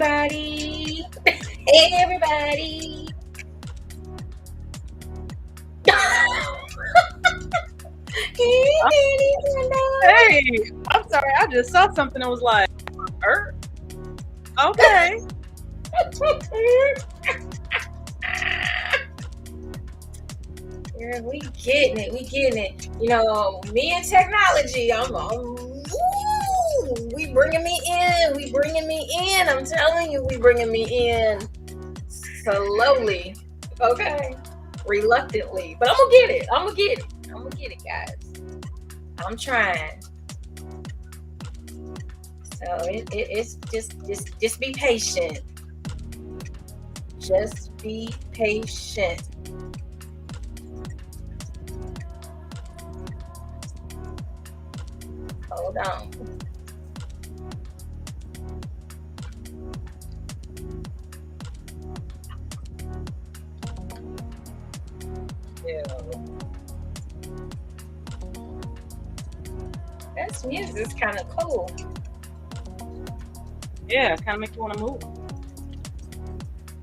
everybody. Hey, everybody. Hey, I'm sorry. I just saw something that was like, okay. Yeah, we getting it. You know, me and technology. We bringing me in. I'm telling you, we bringing me in slowly. Okay, reluctantly, but I'm gonna get it, guys. I'm trying. So it's just be patient. Just be patient. Hold on. This music is kind of cool. Yeah, kind of make you want to move.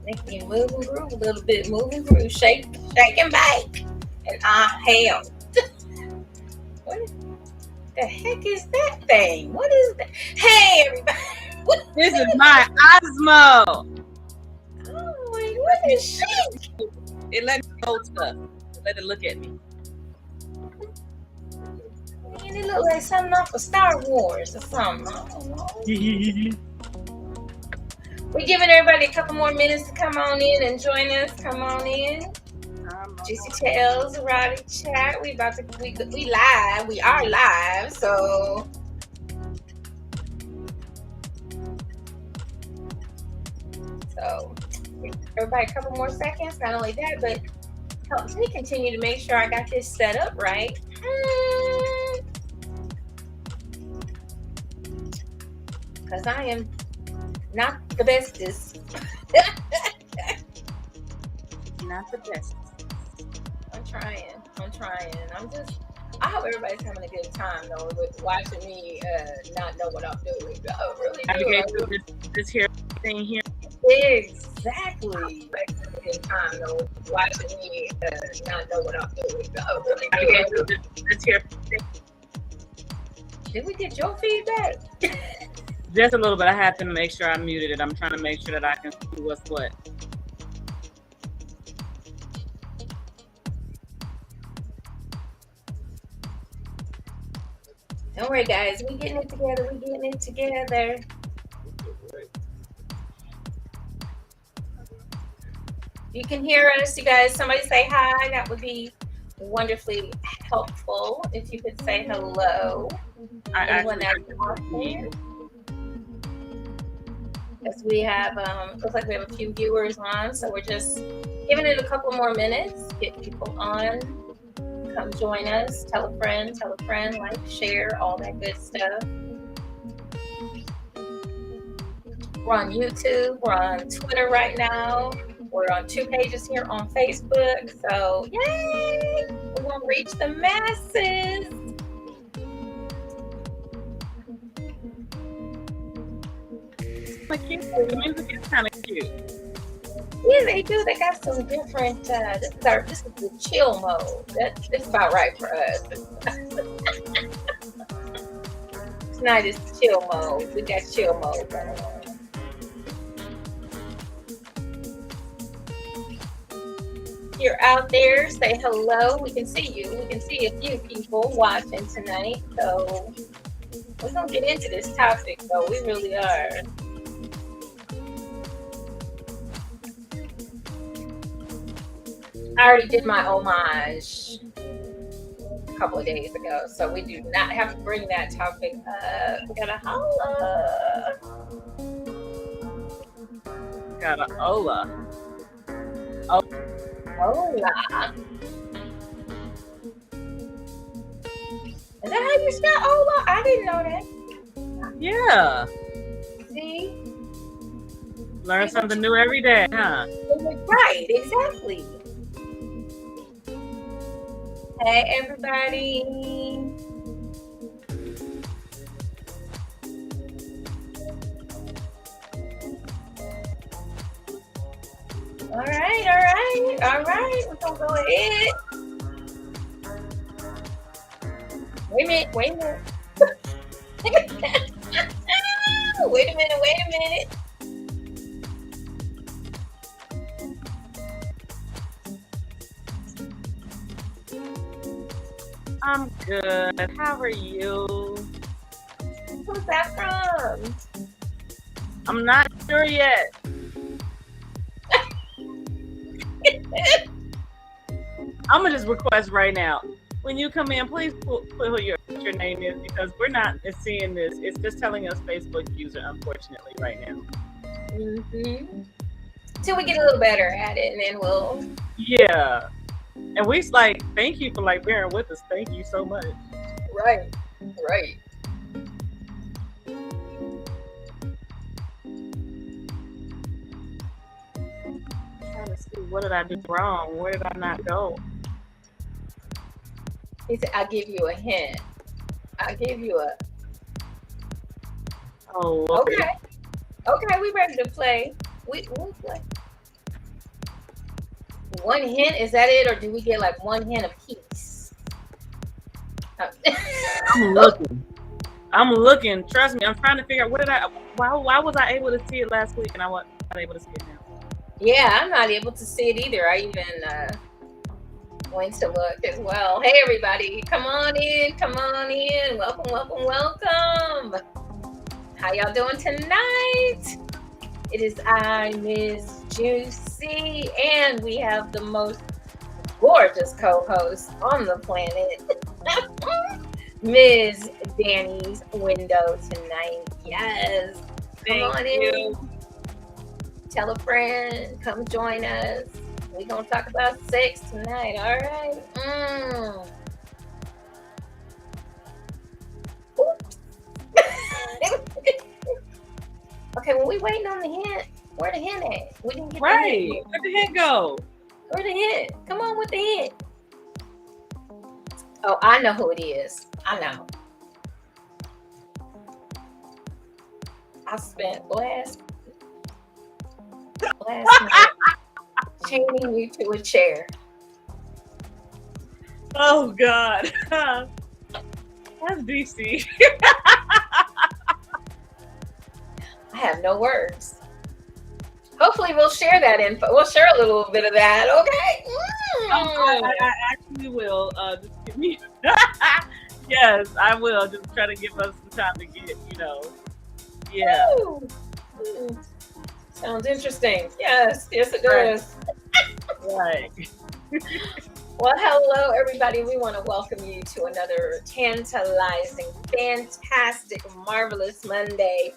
Make me move and groove a little bit. Move and groove. Shake and bake. And hell. What the heck is that thing? What is that? Hey, everybody. This is my Osmo. Oh, what is she? It let me hold stuff. Let it look at me. Man, it look like something off of Star Wars or something. I don't know. We're giving everybody a couple more minutes to come on in and join us. Come on in. Juicy Tales, Erotic Chat. We live. We are live. So everybody, a couple more seconds. Not only that, but helps me continue to make sure I got this set up right. Because I am not the bestest. Not the best. I'm trying. I hope everybody's having a good time though with watching me not know what I'm doing. I really do. This here thing here. Exactly. A good time though watching me not know what I'm doing. I really do. This here thing. Did we get your feedback? Just a little bit. I have to make sure I muted it. I'm trying to make sure that I can see what's what. Don't worry, guys. We're getting it together. You can hear us, you guys. Somebody say hi. That would be wonderfully helpful if you could say hello. Anyone that's out there? Because we have, looks like we have a few viewers on, so we're just giving it a couple more minutes. Get people on. Come join us. Tell a friend, like, share, all that good stuff. We're on YouTube. We're on Twitter right now. We're on 2 pages here on Facebook. So, yay! We're going to reach the masses. The music is kind of cute. Yeah, they do. They got some different. This is the chill mode. That's about right for us. Tonight is chill mode. We got chill mode going on. If you're out there, say hello. We can see you. We can see a few people watching tonight. So we're gonna get into this topic, though. We really are. I already did my homage a couple of days ago, so we do not have to bring that topic up. We gotta holla. Got a hola. Hola. Is that how you spell hola? I didn't know that. Yeah. See? Learn something new every day, huh? Right, exactly. Hey, everybody. All right. We're gonna go ahead. Wait a minute. Wait a minute. Wait a minute. Wait a minute. I'm good. How are you? Who's that from? I'm not sure yet. I'm gonna just request right now. When you come in, please put who your name is, because we're not seeing this. It's just telling us Facebook user, unfortunately, right now. Mm-hmm. Till we get a little better at it, and then we'll. Yeah. And we like, thank you for like bearing with us. Thank you so much. Right. Right. Trying to see, what did I do wrong? Where did I not go? He said, "I'll give you a hint. I'll give you a." Oh, okay. Okay, we ready to play. We'll play. One hint, is that it, or do we get like one hint apiece? I'm looking. Trust me, I'm trying to figure out why was I able to see it last week and I wasn't able to see it now? Yeah, I'm not able to see it either. I even went to look as well. Hey everybody, come on in, come on in. Welcome, welcome, welcome. How y'all doing tonight? It is I, Miss Juicy, and we have the most gorgeous co-host on the planet, Ms. Danny's Window tonight. Yes. Come on in. Tell a friend. Come join us. We're going to talk about sex tonight. All right. Okay, well, we waiting on the hint. Where the hint at? We didn't get the hint. Where the hint go? Where the hint? Come on with the hint. Oh, I know who it is. I know. I spent last night chaining you to a chair. Oh God. That's DC. I have no words. Hopefully we'll share that info. We'll share a little bit of that, okay? I actually will. Just give me. Yes, I will. Just try to give us some time to get, Yeah. Sounds interesting. Yes, it does. Right. Well, hello, everybody. We want to welcome you to another tantalizing, fantastic, marvelous Monday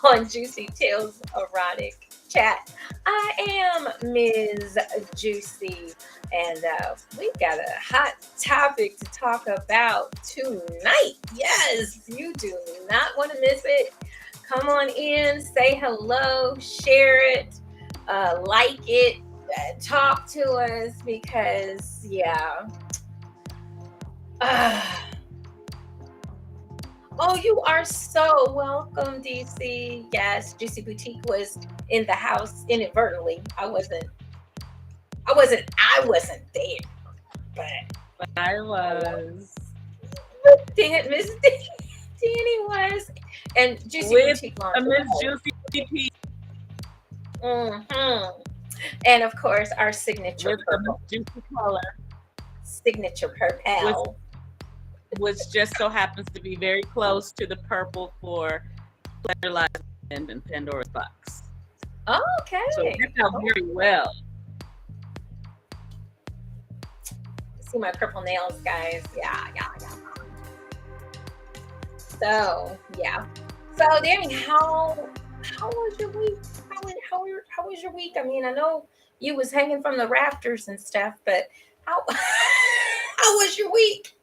on Juicy Tales Erotic Chat. I am Ms. Juicy, and we've got a hot topic to talk about tonight. Yes, you do not want to miss it. Come on in, say hello, share it, like it, talk to us, because oh, you are so welcome, DC. Yes, Juicy Boutique was in the house inadvertently. I wasn't there, but I was. Dang it, Miss Danny was, and Juicy with Boutique a Miss Juicy P. And of course, our signature purple. Juicy color. Signature purple. Which just so happens to be very close to the purple for Pleasure Lies and Pandora's Box. Oh, okay. So it worked out very well. See my purple nails, guys. Yeah. So, yeah. So, Danny, how was your week? How was your week? I mean, I know you was hanging from the rafters and stuff, but how was your week?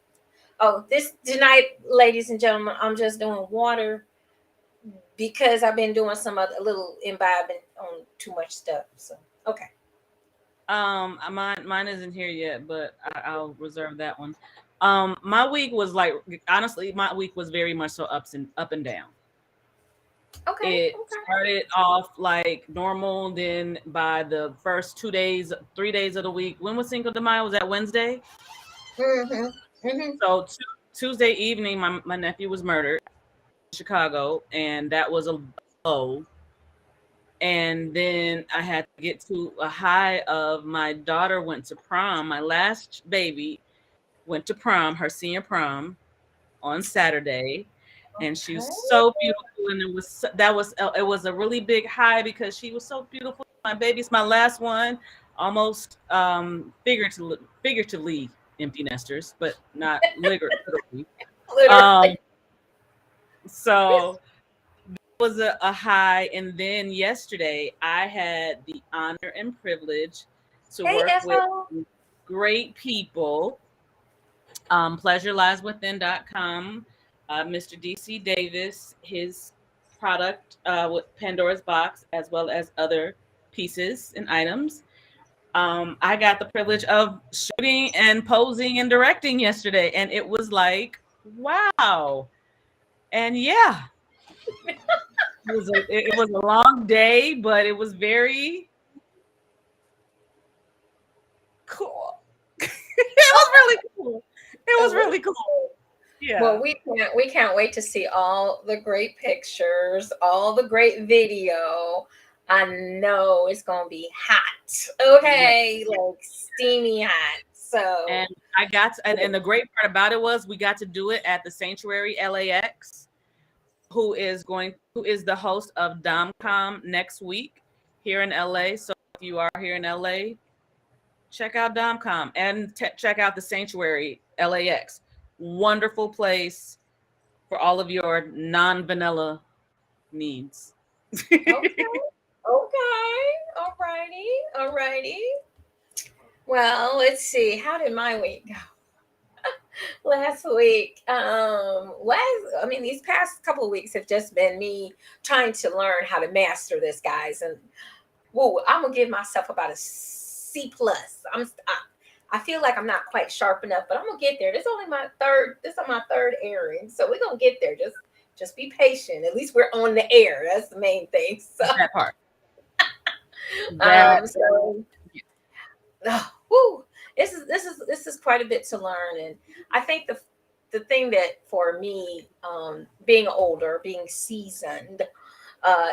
Oh, this tonight, ladies and gentlemen, I'm just doing water because I've been doing a little imbibing on too much stuff. So, okay. Mine isn't here yet, but I'll reserve that one. My week was like, honestly, my week was very much so up and down. Okay. It Okay. started off like normal. Then by the first 2 days, 3 days of the week, when was Cinco de Mayo? Was that Wednesday? Mm-hmm. Mm-hmm. So Tuesday evening, my nephew was murdered in Chicago, and that was a low. And then I had to get to a high of my daughter went to prom. My last baby went to prom, her senior prom on Saturday, and she was Okay. so beautiful. And it was a really big high because she was so beautiful. My baby's my last one, almost figuratively empty nesters, but not literally. Um, Literally. so was a high. And then yesterday, I had the honor and privilege to Hey, work with Efo. great people. PleasureLiesWithin.com. Mr. DC Davis, his product with Pandora's Box, as well as other pieces and items. I got the privilege of shooting and posing and directing yesterday, and it was like, wow. And yeah, it was a long day, but it was very cool. It was really cool. It It was was really cool. cool. Well, Yeah. we can't wait to see all the great pictures, all the great video. I know it's gonna be hot. Yeah. Okay, like steamy hot. And So and the great part about it was we got to do it at the Sanctuary LAX, who is the host of Domcom next week here in LA. So if you are here in LA, check out Domcom and check out the Sanctuary LAX. Wonderful place for all of your non-vanilla needs. okay, okay, all righty, all righty. Well, let's see. How did my week go? Last week, I mean, these past couple of weeks have just been me trying to learn how to master this, guys. And whoa, I'm gonna give myself about a C plus. I feel like I'm not quite sharp enough, but I'm gonna get there. This is only my third. This is my third airing, so we're gonna get there. Just be patient. At least we're on the air. That's the main thing. So, That part. That so whoo, this is quite a bit to learn, and I think the thing that for me, being older, being seasoned,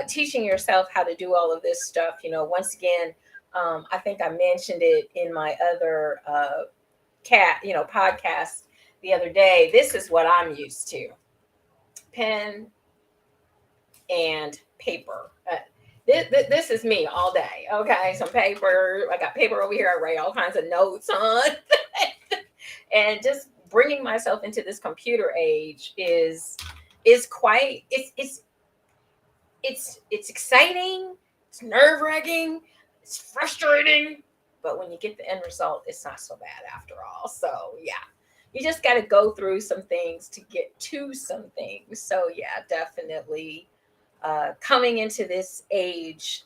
teaching yourself how to do all of this stuff, once again, I think I mentioned it in my other podcast the other day. This is what I'm used to: pen and paper. This is me all day. Okay, some paper. I got paper over here. I write all kinds of notes on, and just bringing myself into this computer age is quite. It's exciting. It's nerve wracking. It's frustrating. But when you get the end result, it's not so bad after all. So yeah, you just got to go through some things to get to some things. So yeah, definitely coming into this age,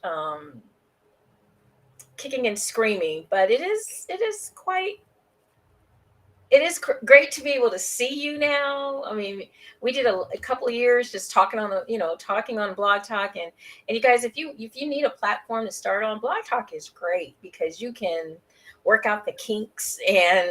kicking and screaming. But it is quite great to be able to see you now. I mean, we did a couple of years just talking on talking on Blog Talk, and you guys, if you need a platform to start on, Blog Talk is great because you can work out the kinks and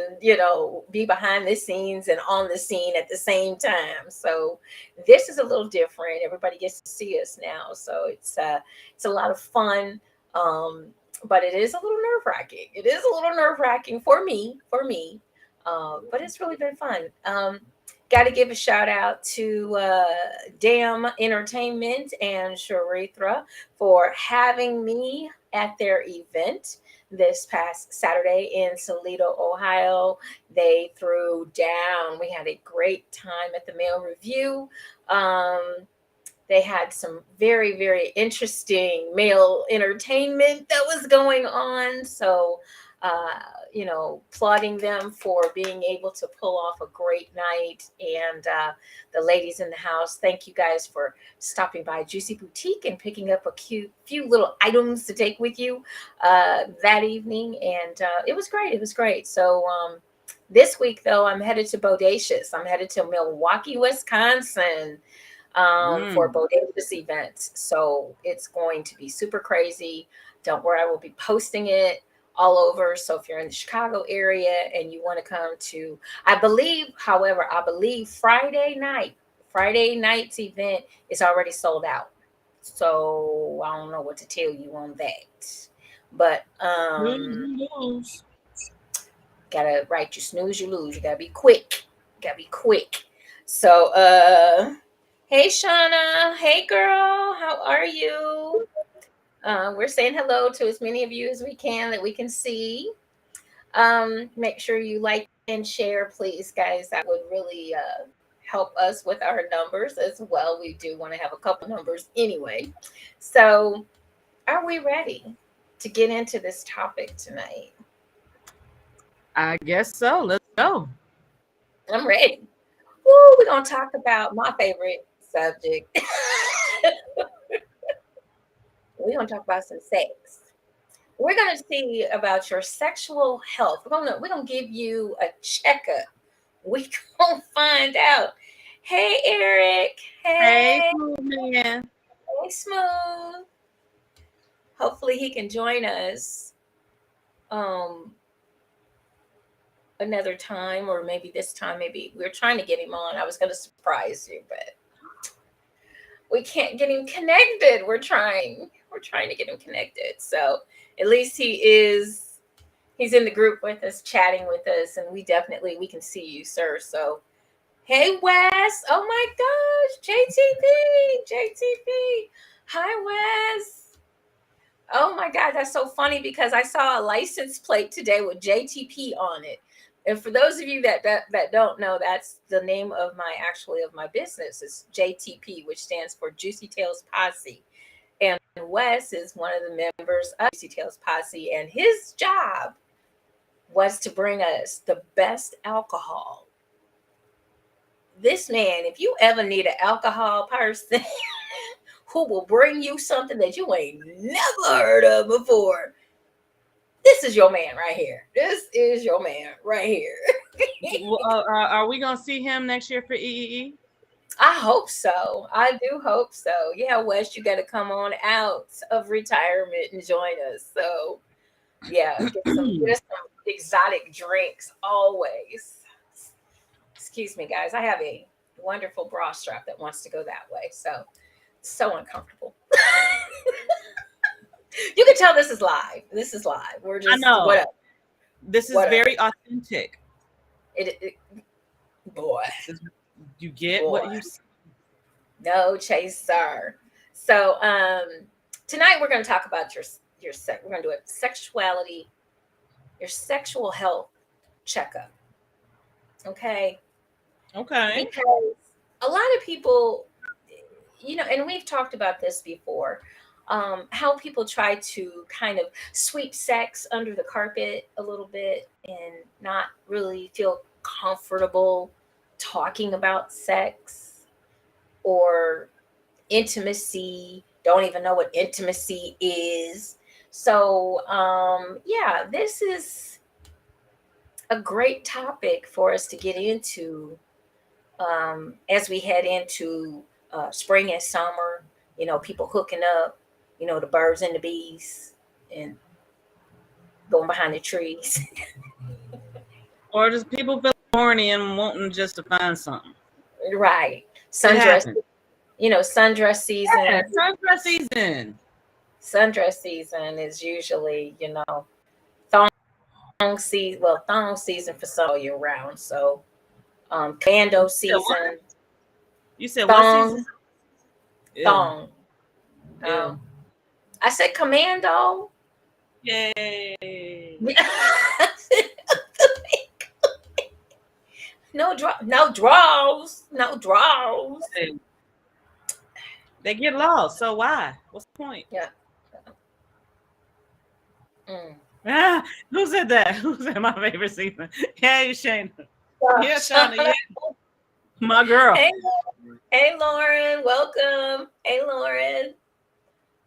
be behind the scenes and on the scene at the same time. So this is a little different. Everybody gets to see us now, so it's a lot of fun. But it is a little nerve wracking. It is a little nerve wracking for me. But it's really been fun. Got to give a shout out to Damn Entertainment and Sharithra for having me at their event this past Saturday in Toledo, Ohio. They threw down. We had a great time at the Mail Review. They had some very, very interesting male entertainment that was going on. So, uh, applauding them for being able to pull off a great night. And the ladies in the house, thank you guys for stopping by Juicy Boutique and picking up a few little items to take with you that evening. And it was great. It was great. So, this week, though, I'm headed to Bodacious. I'm headed to Milwaukee, Wisconsin. for bodacious events. So it's going to be super crazy. Don't worry, I will be posting it all over. So if you're in the Chicago area and you want to come to, I believe Friday night's event is already sold out. So I don't know what to tell you on that. But gotta write, you snooze, you lose. You gotta be quick. So hey Shauna, hey girl, how are you? We're saying hello to as many of you as we can that we can see. Make sure you like and share, please, guys. That would really help us with our numbers as well. We do want to have a couple numbers anyway. So, are we ready to get into this topic tonight? I guess so. Let's go. I'm ready. Woo, we're going to talk about my favorite subject. We're going to talk about some sex. We're going to see about your sexual health. We're gonna give you a checkup. We going to find out. Hey, Eric. Hey, Hey. man. Hey, Smooth. Hopefully he can join us another time, or maybe this time. Maybe we're trying to get him on. I was going to surprise you, but we can't get him connected. We're trying to get him connected. So at least he's in the group with us, chatting with us, and we can see you, sir. So hey, Wes. Oh my gosh, JTP. Hi, Wes. Oh my God, that's so funny because I saw a license plate today with JTP on it. And for those of you that don't know, that's the name of my business. It's JTP, which stands for Juicy Tales Posse. And Wes is one of the members of Juicy Tales Posse, and his job was to bring us the best alcohol. This man, if you ever need an alcohol person who will bring you something that you ain't never heard of before, this is your man right here. Are we gonna see him next year for EEE? I hope so. I do hope so. Yeah, Wes, you got to come on out of retirement and join us. So, yeah, get some exotic drinks always. Excuse me, guys. I have a wonderful bra strap that wants to go that way. So uncomfortable. You can tell this is live. We're just, I know. whatever. This is very authentic. Boy. You get what you see. No chaser. So tonight we're going to talk about your sex. We're going to do a sexuality, your sexual health checkup. Okay. Because a lot of people, and we've talked about this before, how people try to kind of sweep sex under the carpet a little bit and not really feel comfortable talking about sex or intimacy, don't even know what intimacy is. So, yeah, this is a great topic for us to get into as we head into spring and summer. People hooking up, the birds and the bees, and going behind the trees. Or just people feel horny and wanting just to find something. Right. Sundress. Sundress season. Yeah, sundress season. Sundress season is usually, thong season. Well, thong season for some all year round. So, commando season. You said what season? Thong. I said commando. Yay. No draws. They get lost. So why? What's the point? Yeah. Who said that? Who said my favorite season? Hey, Shayna. Yeah, Shauna. Yeah. My girl. Hey, Lauren. Welcome. Hey, Lauren.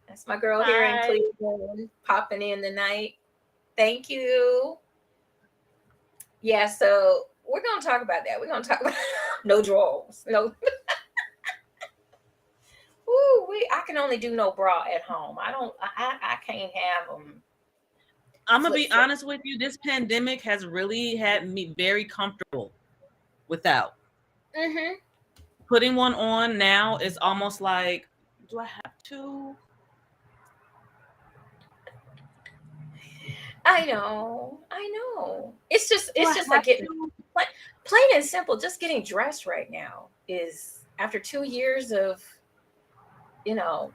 That's my girl here in Cleveland, popping in tonight. Thank you. Yeah, so we're going to talk about that. We're going to talk about no draws. No. Ooh, I can only do no bra at home. I can't have them. I'm gonna be honest with you. This pandemic has really had me very comfortable without. Mm-hmm. Putting one on now is almost like, do I have to? I know. I know. It's just Do I like have getting to? plain and simple. Just getting dressed right now is after 2 years of, you know,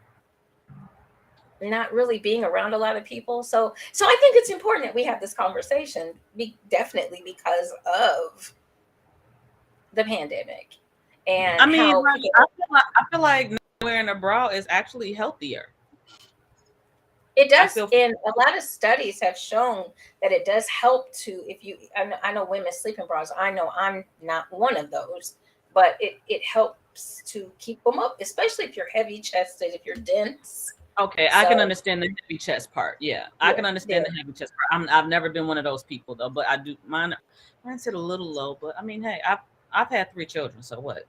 not really being around a lot of people. So I think it's important that we have this conversation. Definitely because of the pandemic and I mean, how like, people. I feel like not wearing a bra is actually healthier. It I does, feel and a lot of studies have shown that it does help to, if you, I know women sleep in bras. I know I'm not one of those, but it helps to keep them up, especially if you're heavy chested, if you're dense. okay. I can So understand the heavy chest part. Yeah, I yeah, can yeah, understand the heavy chest part. I've never been one of those people though, but I do mine. Mine's hit a little low, but I mean, hey, I've had 3 children, so what?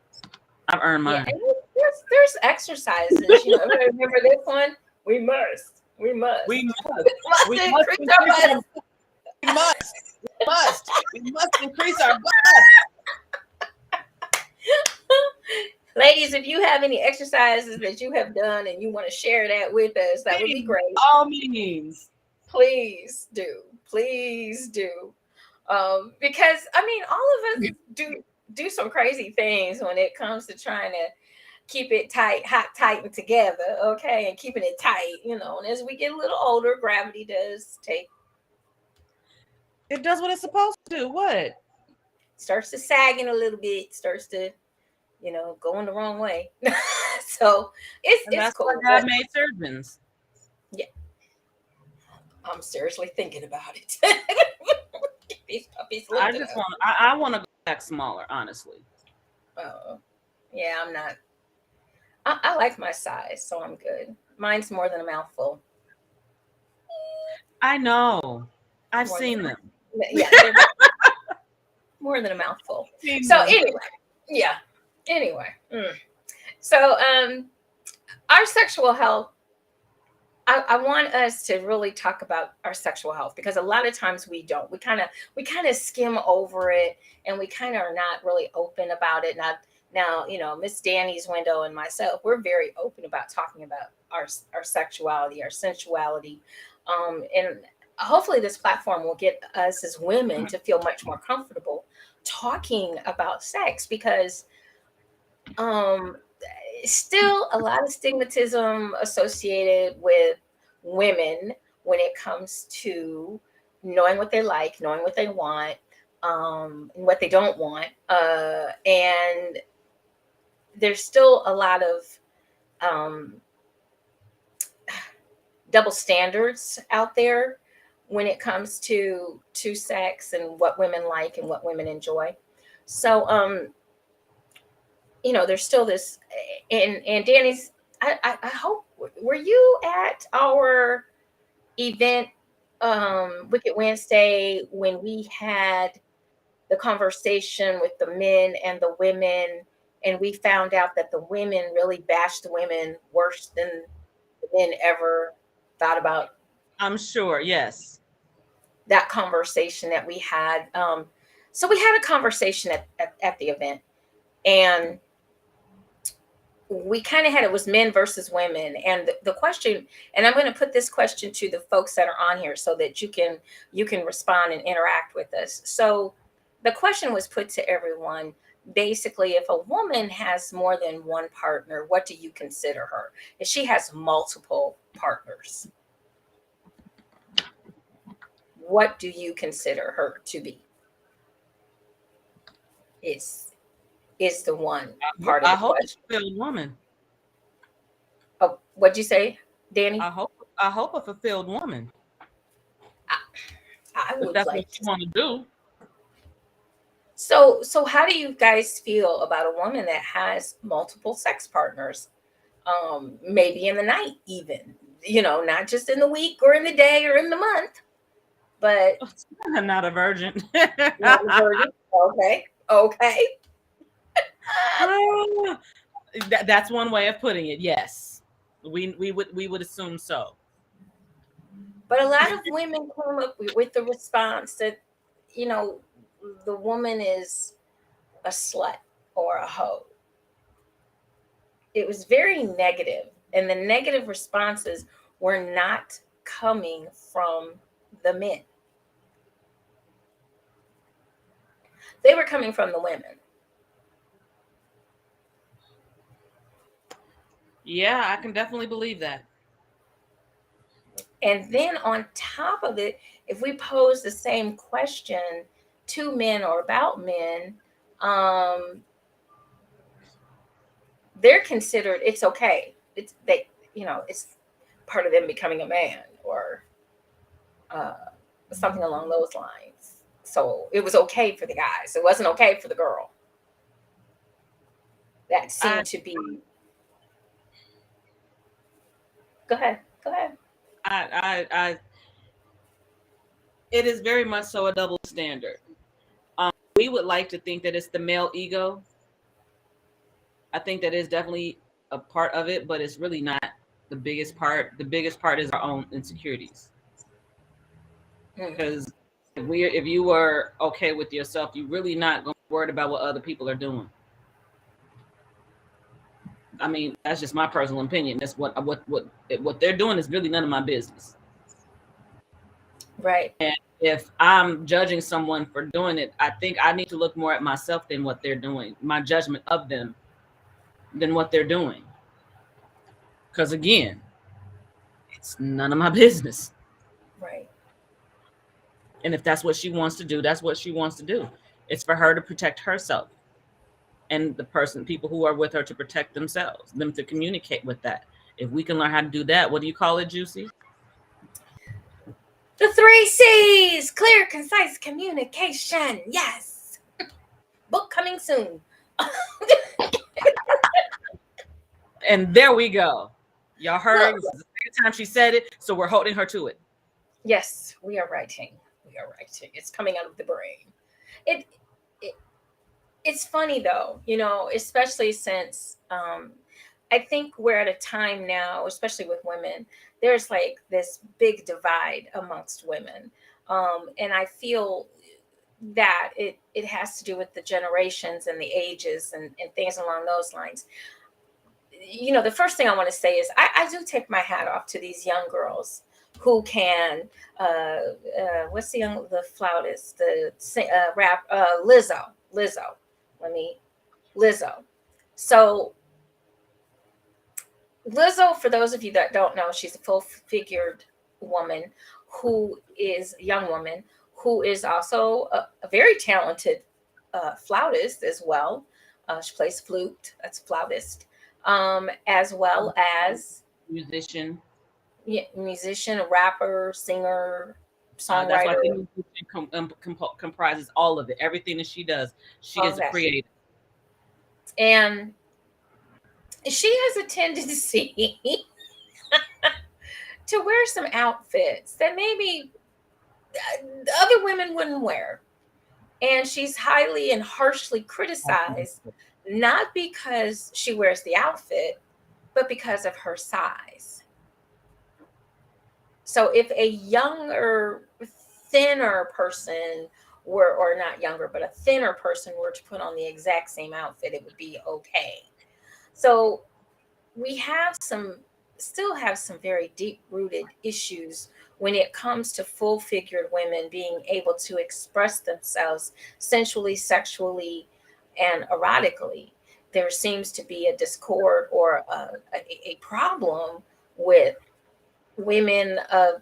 I've earned yeah. mine. And there's exercises. Everybody remember this one? We We must, must, we must we must increase our increase our. bust. We must increase our butt. Ladies, if you have any exercises that you have done and you want to share that with us, that would be Please, great. all means. Please do. Please do. Because I mean, all of us do some crazy things when it comes to trying to keep it tight, hot, tight, and together. Okay, and keeping it tight. And as we get a little older, gravity does It does what it's supposed to do. What? starts to sagging a little bit, starts to going the wrong way. So And it's that's why cool. God But made surgeons. yeah, I'm seriously thinking about it. These puppies I lifted just up. want. I want to go back smaller. Honestly, Oh, yeah, I'm not. I like my size, so I'm good. Mine's more than a mouthful. I know. I've More than seen them. yeah, they're more than a mouthful. Seen So them. anyway, yeah. Anyway, so our sexual health. I want us to really talk about our sexual health because a lot of times we don't. We kind of skim over it, and we kind of are not really open about it. Now, Miss Danny's window and myself, we're very open about talking about our sexuality, our sensuality, and hopefully this platform will get us as women to feel much more comfortable talking about sex because um still a lot of stigmatism associated with women when it comes to knowing what they like, knowing what they want, and what they don't want. And there's still a lot of um, double standards out there when it comes to sex and what women like and what women enjoy. So there's still this, and Danny's. I hope, were you at our event, Wicked Wednesday, when we had the conversation with the men and the women, and we found out that the women really bashed the women worse than the men ever thought about. I'm sure. Yes. That conversation that we had. So we had a conversation at the event, and we kind of had, it was men versus women, and the question, and I'm going to put this question to the folks that are on here so that you can respond and interact with us. So the question was put to everyone, basically, if a woman has more than one partner, what do you consider her? If she has multiple partners, what do you consider her to be? Is the one part of I the hope a question. fulfilled woman. Oh, what'd you say, Danny? I hope. I hope a fulfilled woman. I If would that's what like you to. want to do. So how do you guys feel about a woman that has multiple sex partners? Maybe in the night, even, not just in the week or in the day or in the month, but I'm not a virgin. not a virgin. Okay. Okay. That's one way of putting it. Yes, we would assume so. But a lot of women came up with the response that, you know, the woman is a slut or a hoe. It was very negative, and the negative responses were not coming from the men. They were coming from the women. Yeah, I can definitely believe that. And then on top of it, if we pose the same question to men or about men, um, they're considered, it's okay. It's they, you know, it's part of them becoming a man or uh, something along those lines. So it was okay for the guys. It wasn't okay for the girl. That I seemed to be. Go ahead. Go ahead. I it is very much so a double standard. We would like to think that it's the male ego. I think that is definitely a part of it, but it's really not the biggest part. The biggest part is our own insecurities. Mm, Because if you were okay with yourself, you're really not going to be worried about what other people are doing. I mean, that's just my personal opinion. That's what they're doing is really none of my business. right. And if I'm judging someone for doing it, I think I need to look more at myself than what they're doing, my judgment of them than what they're doing. Because again, it's none of my business. Right. And if that's what she wants to do, that's what she wants to do. It's for her to protect herself and the people who are with her to protect themselves, them to communicate with that. If we can learn how to do that, what do you call it, Juicy? The three C's: clear, concise communication. Yes. Book coming soon. And there we go. Y'all heard Well, her. This is the second time she said it, so we're holding her to it. yes, we are writing. We are writing. It's coming out of the brain. It, it it's funny though, you know, especially since I think we're at a time now, especially with women, there's like this big divide amongst women. And I feel that it has to do with the generations and the ages and things along those lines. You know, the first thing I want to say is I do take my hat off to these young girls who can what's the flautist, rap, Lizzo. Let me Lizzo. So Lizzo, for those of you that don't know, she's a full-figured woman who is a young woman who is also a very talented flautist as well. She plays flute. That's flautist, as well as Musician. yeah, musician, rapper, singer, That's why I songwriter, think comprises all of it. Everything that she does, she all is a that. creator. And she has a tendency to wear some outfits that maybe other women wouldn't wear. And she's highly and harshly criticized, not because she wears the outfit, but because of her size. So if a younger, thinner person were, or not younger, but a thinner person were to put on the exact same outfit, it would be okay. So we have still have some very deep rooted issues when it comes to full figured women being able to express themselves sensually, sexually, and erotically. There seems to be a discord or a problem with women of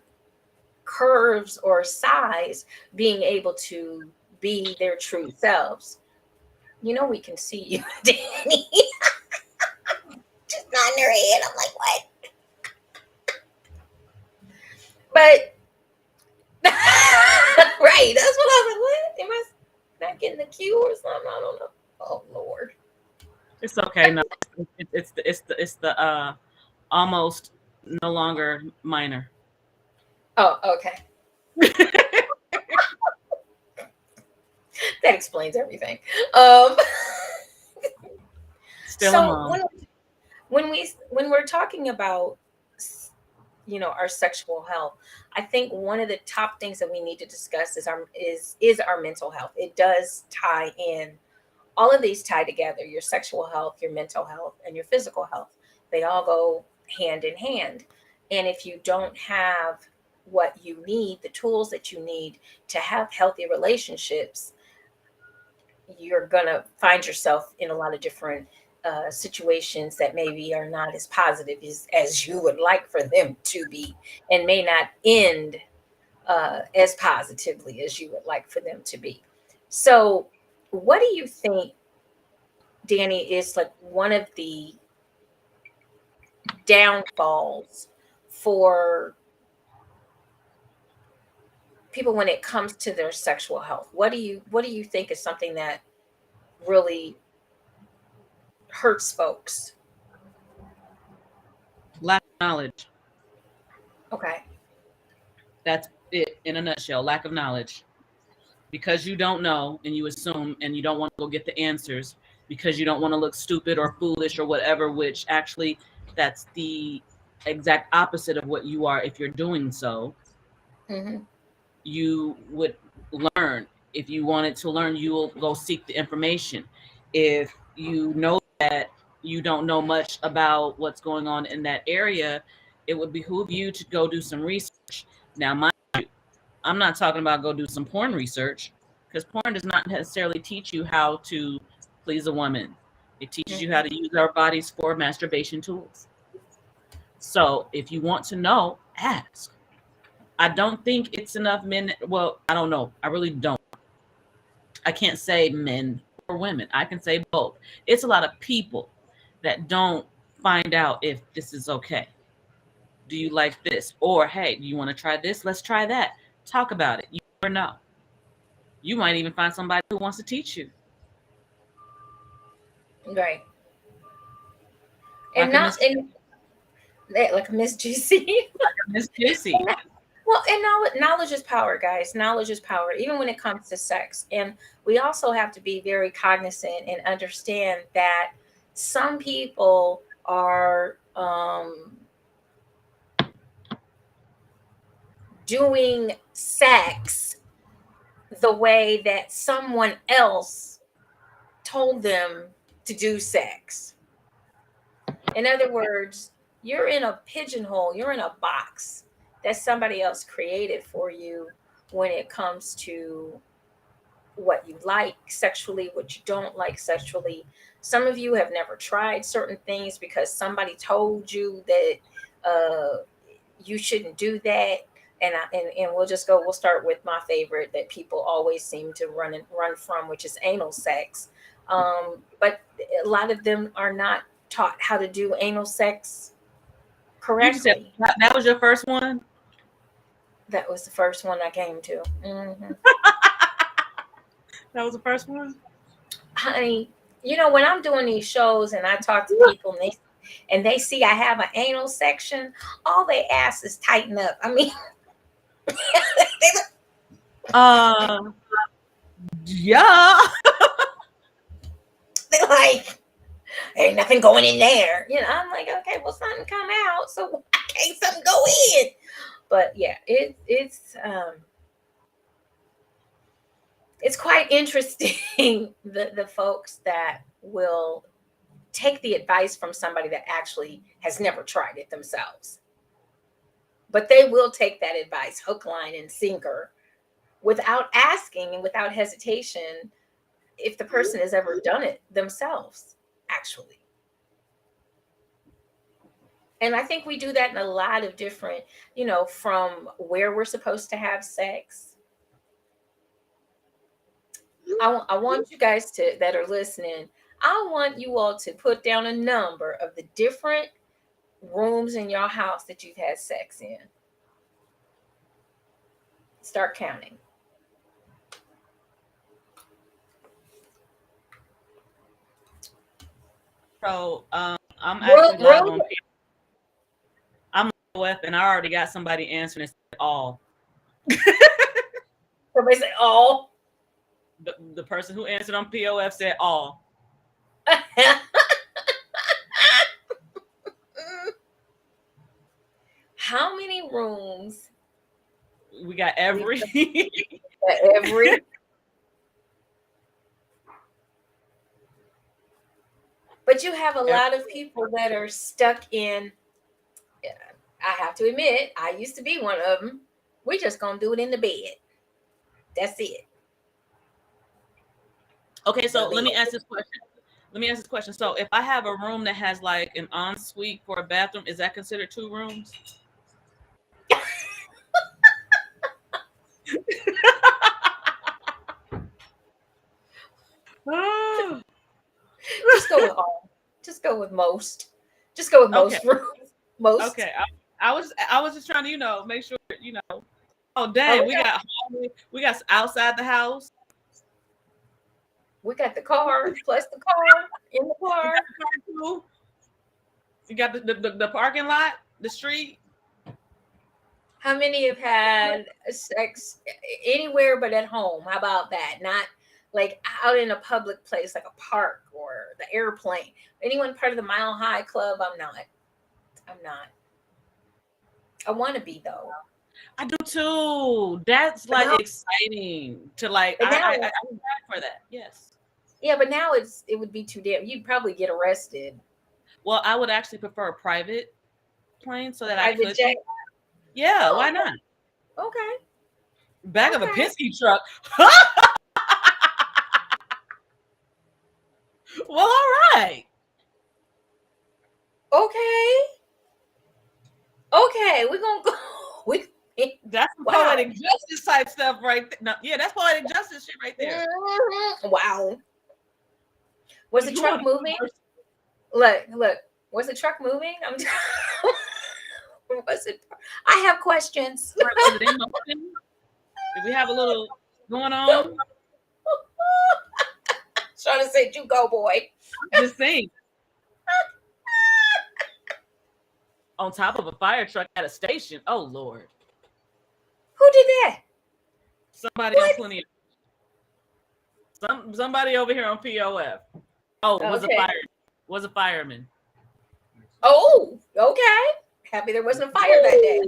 curves or size being able to be their true selves. You know, we can see you, Danny. Just nodding her head. I'm like, what? But right, that's what I was like. What? Am I not getting the cue or something? I don't know. Oh Lord. It's okay. No, it's the almost no longer minor. Oh, okay. That explains everything. Still a So mom. when we're talking about our sexual health, I think one of the top things that we need to discuss is our mental health. It does tie in. All of these tie together: your sexual health, your mental health, and your physical health. They all go hand in hand. And if you don't have what you need, the tools that you need to have healthy relationships, you're going to find yourself in a lot of different situations that maybe are not as positive as you would like for them to be, and may not end as positively as you would like for them to be. So, what do you think, Danny, is like one of the downfalls for people when it comes to their sexual health? What do you think is something that really hurts folks? Lack of knowledge. Okay. That's it in a nutshell. Lack of knowledge. Because you don't know and you assume and you don't want to go get the answers because you don't want to look stupid or foolish or whatever, which actually that's the exact opposite of what you are. If you're doing so, Hmm. you would learn. If you wanted to learn, you will go seek the information. If you know that you don't know much about what's going on in that area, it would behoove you to go do some research. Now, I'm not talking about go do some porn research, because porn does not necessarily teach you how to please a woman. It teaches you how Hmm. to use our bodies for masturbation tools. So if you want to know, ask. I don't think it's enough men. Well, I don't know. I really don't. I can't say men or women. I can say both. It's a lot of people that don't find out if this is okay. Do you like this? Or, hey, do you want to try this? Let's try that. Talk about it. You never know. You might even find somebody who wants to teach you, Right. And like a not and like Miss GC. Miss Juicy. Well, and knowledge is power, guys. Knowledge is power, even when it comes to sex. And we also have to be very cognizant and understand that some people are doing sex the way that someone else told them to do sex. In other words, you're in a pigeonhole, you're in a box that somebody else created for you when it comes to what you like sexually, what you don't like sexually. Some of you have never tried certain things because somebody told you that you shouldn't do that. And we'll start with my favorite that people always seem to run from, which is anal sex. But a lot of them are not taught how to do anal sex You just said correctly. that was your first one. That was the first one I came to. That was the first one. Honey, when I'm doing these shows and I talk to people and they see I have an anal section, all they ask is tighten up. I mean, Uh, yeah. they're like, ain't nothing going in there. I'm like, okay, well, something come out, so why can't something go in? But yeah, it's quite interesting the folks that will take the advice from somebody that actually has never tried it themselves. But they will take that advice hook, line, and sinker without asking and without hesitation if the person has ever done it themselves, actually. And I think we do that in a lot of different, from where we're supposed to have sex. I want you guys that are listening, I want you all to put down a number of the different rooms in your house that you've had sex in. Start counting. So I'm Room, actually live room. on. I'm POF, and I already got somebody answering it all. Somebody say, oh. The person who answered on POF said all. How many rooms? We got every. Every. But you have a lot of people that are stuck in. I have to admit, I used to be one of them. We're just gonna do it in the bed. That's it. Okay, so The let me bed. ask this question. So if I have a room that has like an ensuite for a bathroom, is that considered 2 rooms? Just go with all. Just go with most. Just go with Okay. most rooms. Most. Okay. I was just trying to, make sure, Oh dang, Okay. we got outside the house. We got the car plus the car in the We car. got the car too. You got the parking lot, the street. How many have had sex anywhere but at home? How about that? Not like out in a public place like a park or the airplane. Anyone part of the Mile High Club? I'm not. I'm not. I want to be though. I do too. That's But like now, exciting to like. but now, I'm back for that. Yes. yeah, but now it would be too damn. You'd probably get arrested. Well, I would actually prefer a private plane so A that I private could. jet. Yeah, Oh, why not? okay. Back of a Okay. Penske truck. Well, all right. Okay. Okay. We're gonna go. We. That's some Wow. poetic justice type stuff right there. No, yeah, that's poetic justice shit right there. Wow. Was the You truck want moving? Look. Was the truck moving? Was it? I have questions. was it in motion? Did we have a little going on? Trying to say, you go, boy. Just saying. On top of a fire truck at a station. Oh Lord. Who did that? Somebody What? on plenty of somebody over here on POF. Oh, Okay. was a fireman. Oh, okay. Happy there wasn't a fire that day.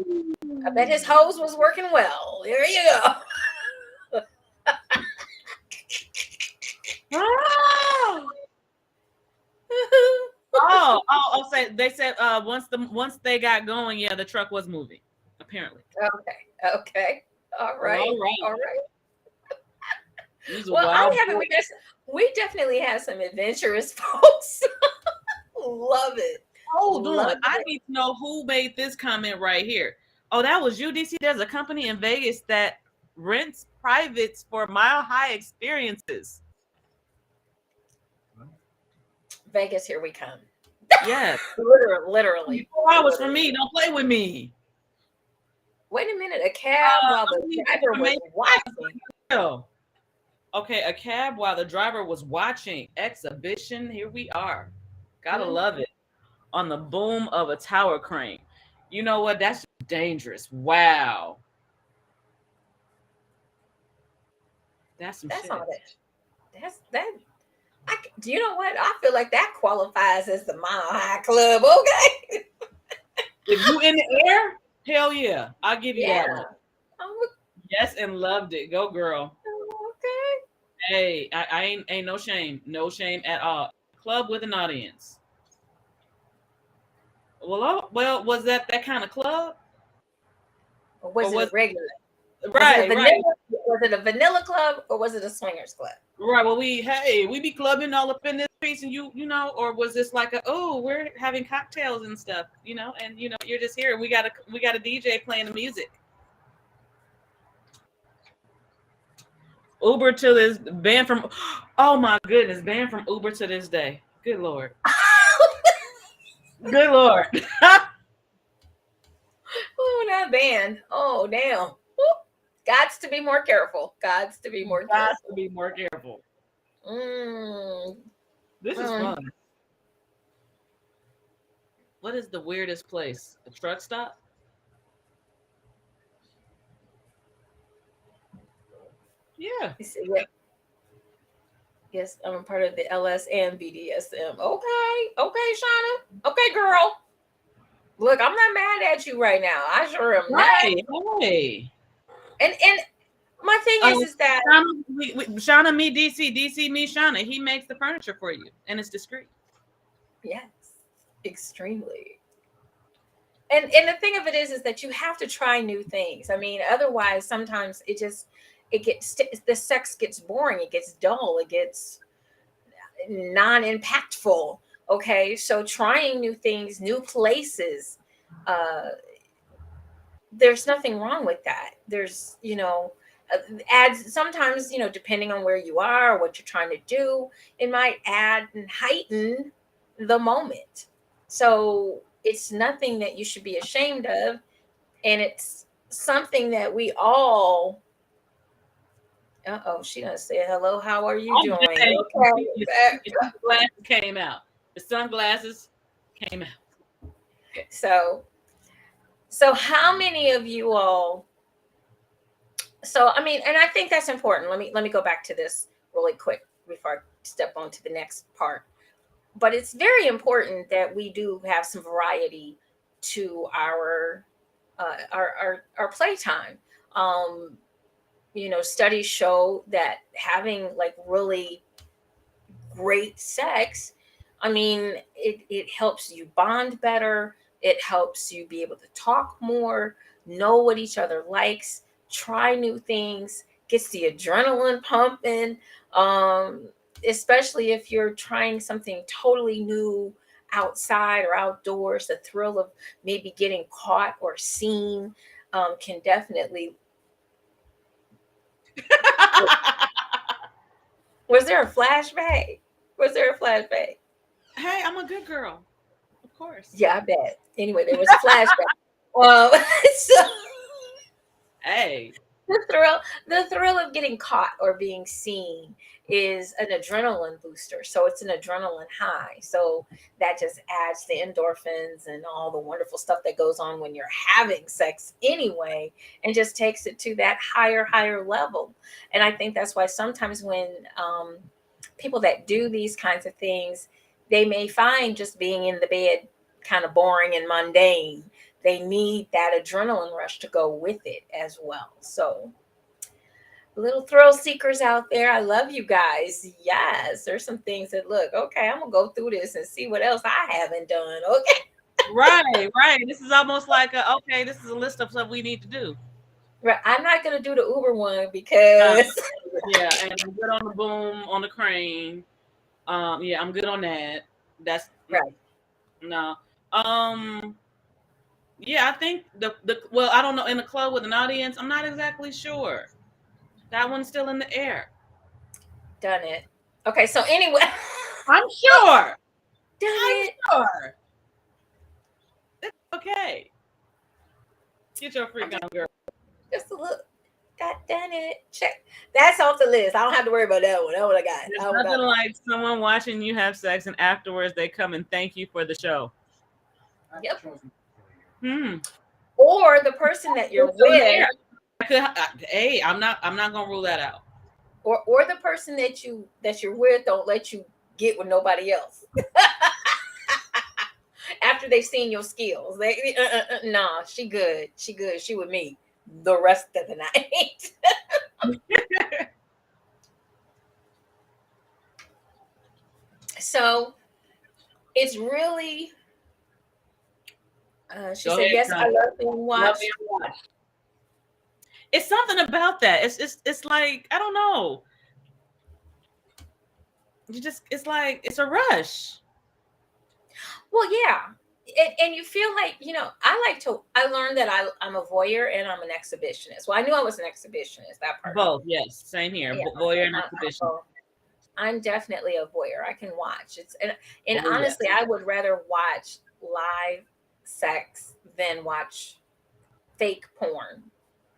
I bet his hose was working well. There you go. They said once they got going, yeah, the truck was moving, apparently. Okay. All right. Well, we definitely have some adventurous folks. Love it. Hold on. I need to know who made this comment right here. Oh, that was you, DC. There's a company in Vegas that rents privates for mile high experiences. Vegas, here we come. Yes. Literally. 4 hours for me. Don't play with me. Wait a minute. A cab while the driver was watching. Okay, a cab while the driver was watching. Exhibition. Here we are. Gotta love it. On the boom of a tower crane. You know what? That's dangerous. Wow. That's shit. All that. Do you know what? I feel like that qualifies as the Mile High Club. Okay. If you in the air, hell yeah. I'll give you that one. Oh, Yes, and loved it. Go girl. okay. Hey, I ain't no shame. No shame at all. Club with an audience. Well, was that kind of club? Or was it a regular? Right. Was it a vanilla club or was it a swingers club? Right. Well, we be clubbing all up in this piece, and you know, or was this like we're having cocktails and stuff, and you're just here, and we got a DJ playing the music. Uber to this band from, oh my goodness, band from Uber to this day. Good Lord. Good Lord. Oh, that band. Oh, damn. Gots to be more careful. Gots to be more careful. This is fun. What is the weirdest place? A truck stop? Yeah. Yes, I'm a part of the LS and BDSM. Okay, Shauna. Okay, girl. Look, I'm not mad at you right now. I sure am not. Right. Hey. And my thing is that Shauna, me, DC, me, Shauna. He makes the furniture for you, and it's discreet. yes, extremely. And the thing of it is that you have to try new things. I mean, otherwise, sometimes it gets the sex gets boring. It gets dull. It gets non-impactful. Okay, so trying new things, new places, uh, there's nothing wrong with that. There's, adds sometimes, depending on where you are, what you're trying to do, it might add and heighten the moment. So it's nothing that you should be ashamed of. And it's something that we all, she gonna say hello, how are you I'm doing? saying, Okay. your sunglasses came out. The sunglasses came out. So how many of you all, so I mean, and I think that's important. Let me go back to this really quick before I step on to the next part. But it's very important that we do have some variety to our playtime. Studies show that having like really great sex, I mean, it helps you bond better. It helps you be able to talk more, know what each other likes, try new things, gets the adrenaline pumping. Um, Especially if you're trying something totally new outside or outdoors, the thrill of maybe getting caught or seen can definitely. Was there a flashback? Was there a flashback? Hey, I'm a good girl. Of course. Yeah, I bet. Anyway, there was a flashback. Um, so Hey. the thrill of getting caught or being seen is an adrenaline booster. So it's an adrenaline high. So that just adds the endorphins and all the wonderful stuff that goes on when you're having sex anyway, and just takes it to that higher level. And I think that's why sometimes when people that do these kinds of things, they may find just being in the bed kind of boring and mundane. They need that adrenaline rush to go with it as well. So, little thrill seekers out there, I love you guys. Yes, there's some things that look, okay, I'm gonna go through this and see what else I haven't done. Okay. Right. This is almost like okay, this is a list of stuff we need to do. Right. I'm not gonna do the Uber one Uh, because yeah, and I'm good on the boom on the crane. Yeah, I'm good on that. That's right. no. Um, yeah, I think the well, I don't know, in the club with an audience, I'm not exactly sure. That one's still in the air. Done it. Okay, so anyway. I'm sure. Done I'm it. sure. It's okay. Get your freak on, girl. Just a look. God done it. Check. That's off the list. I don't have to worry about that one. That's what I got. There's I don't got nothing it. like someone watching you have sex and afterwards they come and thank you for the show. Yep. Hmm. Or the person that you're It's still in the with, air. Hey, I'm not gonna rule that out. or the person that you're with don't let you get with nobody else after they've seen your skills. Nah, she good. She good. She with me the rest of the night. So it's really. She Go said, ahead, "Yes, son. I love being Love watched." being watched. It's something about that. It's like I don't know. It's like it's a rush. Well, yeah. And you feel like, I learned that I'm a voyeur and I'm an exhibitionist. Well, I knew I was an exhibitionist, that part. Both, yes, same here. Yeah, Voyeur and I, exhibition. I'm definitely a voyeur. I can watch. And Oh honestly, yes. I would rather watch live sex than watch fake porn.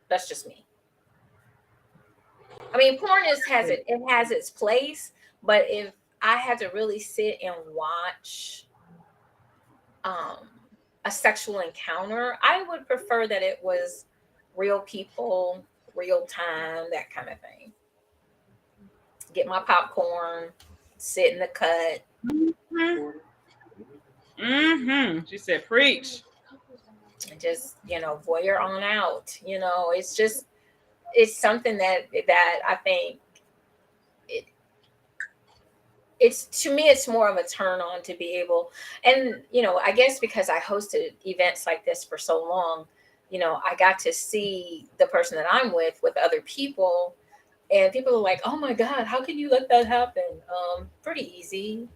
That's just me. I mean, porn has its place, but if I had to really sit and watch um, a sexual encounter, I would prefer that it was real people, real time, that kind of thing. Get my popcorn, sit in the cut. Mm-hmm. She said, "Preach." just, voyeur on out. It's something that I think it, it's to me it's more of a turn on to be able, and I guess because I hosted events like this for so long, I got to see the person that I'm with other people, and people are like, oh my god, how can you let that happen? Pretty easy.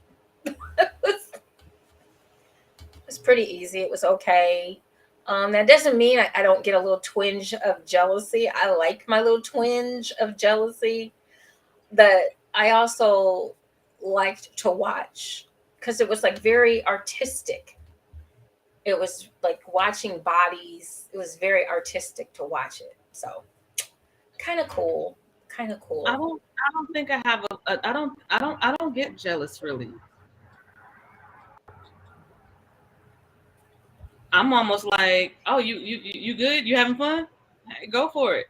It's pretty easy. It was okay. That doesn't mean I don't get a little twinge of jealousy. I like my little twinge of jealousy, but I also liked to watch because it was like very artistic. It was like watching bodies. It was very artistic to watch it. So kind of cool. Kind of I cool. don't. I don't think I have I don't. I don't. I don't get jealous really. I'm almost like, oh, you good? You having fun? Hey, go for it.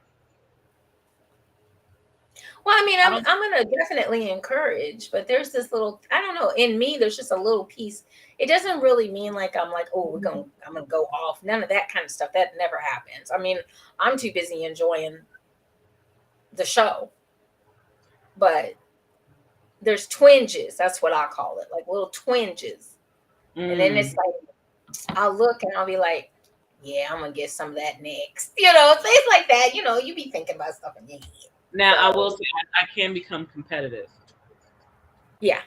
Well, I mean, I I'm don't. I'm gonna definitely encourage, but there's this little, I don't know, in me there's just a little piece. It doesn't really mean like I'm like, oh, I'm gonna go off. None of that kind of stuff. That never happens. I mean, I'm too busy enjoying the show. But there's twinges, that's what I call it, like little twinges. And then it's Mm. like I'll look and I'll be like, yeah, I'm gonna get some of that next. Things like that. You be thinking about stuff in your head. Now I will So say I can become competitive. yeah,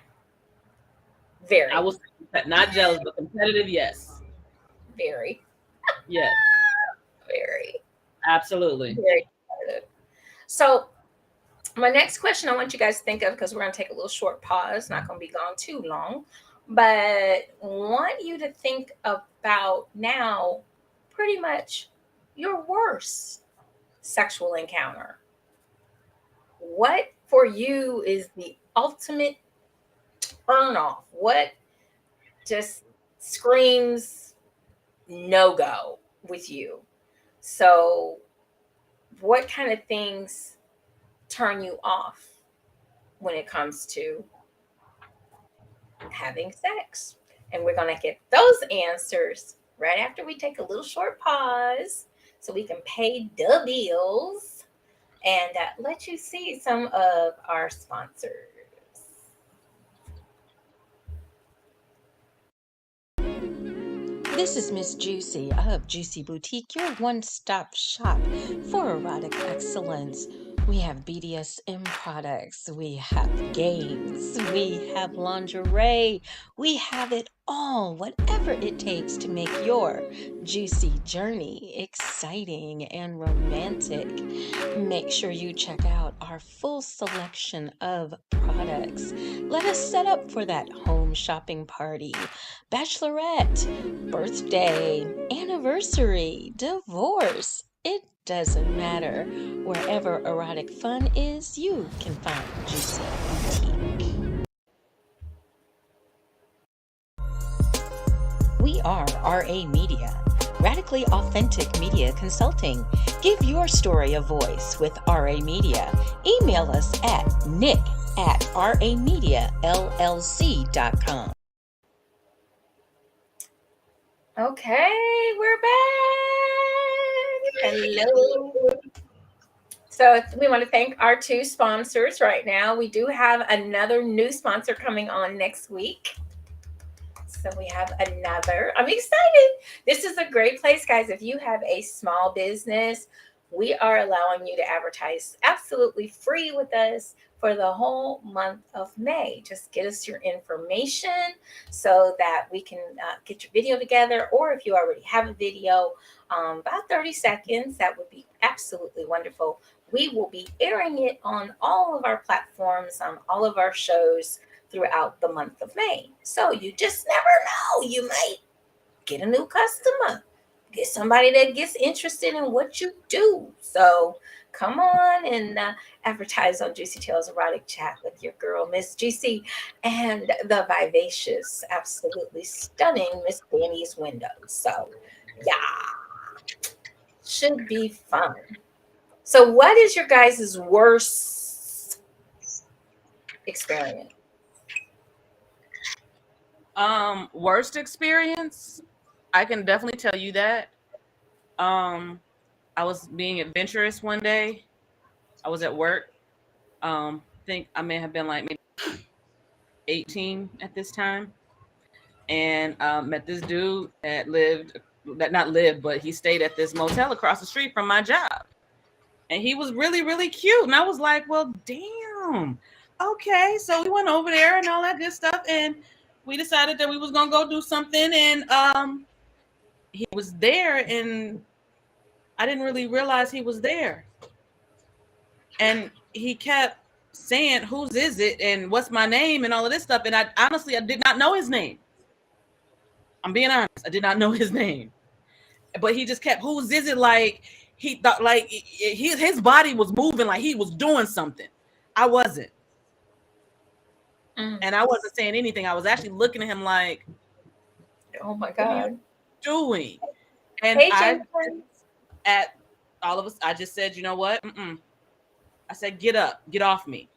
I very, will say not jealous, but competitive. Yes. very, Yes. very, Absolutely. very competitive. So my next question I want you guys to think of, because we're going to take a little short pause, not going to be gone too long, but want you to think about now pretty much your worst sexual encounter. What for you is the ultimate turn off? What just screams no go with you? So, what kind of things turn you off when it comes to having sex? And we're going to get those answers right after we take a little short pause so we can pay the bills and let you see some of our sponsors. This is Miss Juicy of Juicy Boutique, your one stop shop for erotic excellence. We have BDSM products, we have games, we have lingerie, we have it all, whatever it takes to make your juicy journey exciting and romantic. Make sure you check out our full selection of products. Let us set up for that home shopping party, bachelorette, birthday, anniversary, divorce. It doesn't matter. Wherever erotic fun is, you can find Juicy Boutique. We are RA Media, radically authentic media consulting. Give your story a voice with RA Media. Email us at nick@ramediallc.com. Okay, we're back. Hello. So we want to thank our two sponsors right now. We do have another new sponsor coming on next week. So we have another. I'm excited. This is a great place, guys. If you have a small business, we are allowing you to advertise absolutely free with us for the whole month of May. Just get us your information so that we can get your video together. Or if you already have a video, about 30 seconds, that would be absolutely wonderful. We will be airing it on all of our platforms, on all of our shows throughout the month of May. So you just never know. You might get a new customer, get somebody that gets interested in what you do. So come on and advertise on Juicy Tales Erotic Chat with your girl, Miss Juicy, and the vivacious, absolutely stunning Miss Danny's Windows. So, yeah, should be fun. So, what is your guys' worst experience? Worst experience. I can definitely tell you that. I was being adventurous one day. I was at work. I think I may have been like maybe 18 at this time, and met this dude that not lived, but he stayed at this motel across the street from my job, and he was really really cute, and I was like, well, damn, okay. So we went over there and all that good stuff, and we decided that we was gonna go do something, and he was there, and I didn't really realize he was there, and he kept saying, whose is it and what's my name and all of this stuff, and I honestly I did not know his name. I'm being honest, I did not know his name, but he just kept, whose is it, like he thought, like his body was moving like he was doing something. I wasn't. And I wasn't saying anything. I was actually looking at him like, oh my what God, are you doing? And at all of us, I just said, you know what? I said, get up, get off me.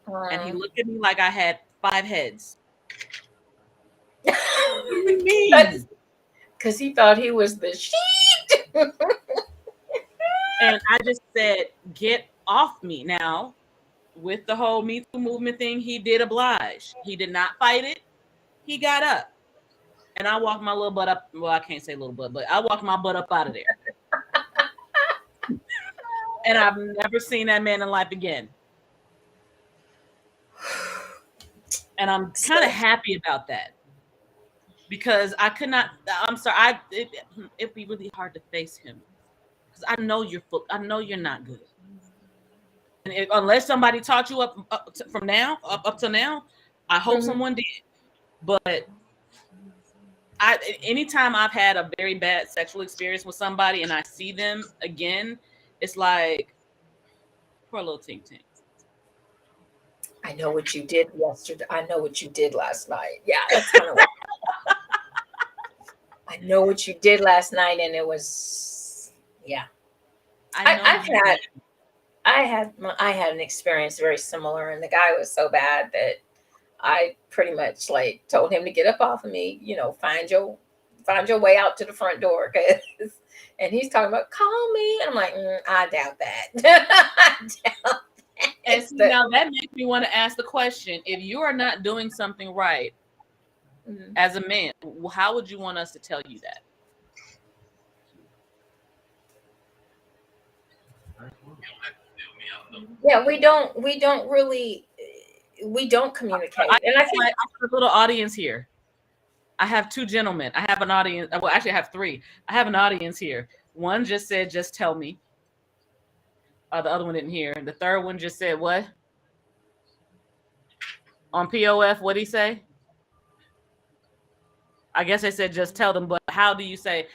And he looked at me like I had 5 heads. What do you mean? Because he thought he was the sheep. And I just said, get off me. Now, with the whole Me Too movement thing, he did oblige. He did not fight it. He got up. And I walked my little butt up. Well, I can't say little butt, but I walked my butt up out of there. And I've never seen that man in life again. And I'm kind of happy about that. Because I could not, I'm sorry, it'd be really hard to face him. Because I know you're not good. And unless somebody taught you up till now, I hope someone did. But anytime I've had a very bad sexual experience with somebody and I see them again, it's like, poor little Tink Tink. I know what you did yesterday. I know what you did last night. Yeah, that's kind of what I know what you did last night, and it was, yeah. I had an experience very similar, and the guy was so bad that I pretty much like told him to get up off of me. You know, find your way out to the front door, and he's talking about call me. I'm like, I doubt that. I doubt that. And see, now that makes me want to ask the question: if you are not doing something right as a man, how would you want us to tell you that? Yeah, we don't communicate. And I think I have a little audience here. I have 2 gentlemen. I have an audience. Well, actually, I have 3. I have an audience here. One just said, "Just tell me." The other one didn't hear. The third one just said, "What?" On POF, what'd he say? I guess they said, "Just tell them." But how do you say?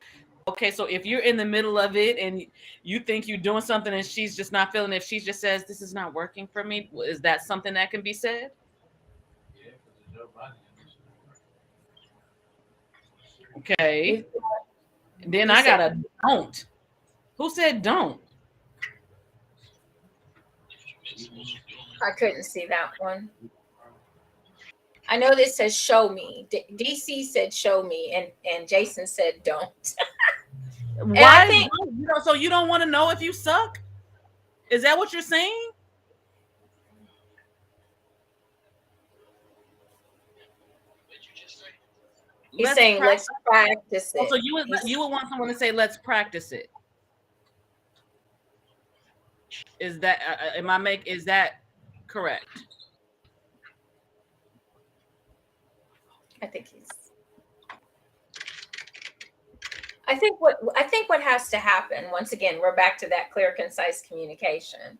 Okay, so if you're in the middle of it and you think you're doing something and she's just not feeling it, if she just says, "This is not working for me," is that something that can be said? Okay. Then I got a don't. Who said don't? I couldn't see that one. I know this says show me. DC said show me, and Jason said don't. Why? So you don't want to know if you suck? Is that what you're saying? He's saying let's practice it. So you would want someone to say let's practice it. Is that is that correct? I think what has to happen, once again, we're back to that clear, concise communication.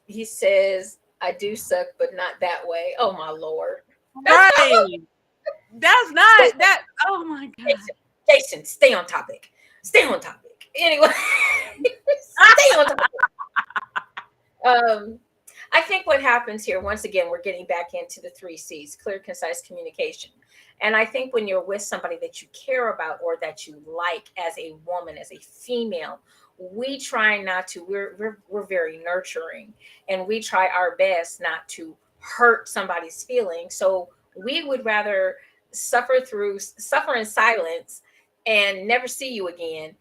He says, I do suck, but not that way. Oh my Lord. Right. That's not that. Oh my God. Jason, stay on topic. Stay on topic. Anyway. Stay on topic. I think what happens here, once again, we're getting back into the 3 C's, clear, concise communication. And I think when you're with somebody that you care about or that you like as a woman, as a female, we try not to, we're very nurturing, and we try our best not to hurt somebody's feelings. So we would rather suffer in silence and never see you again,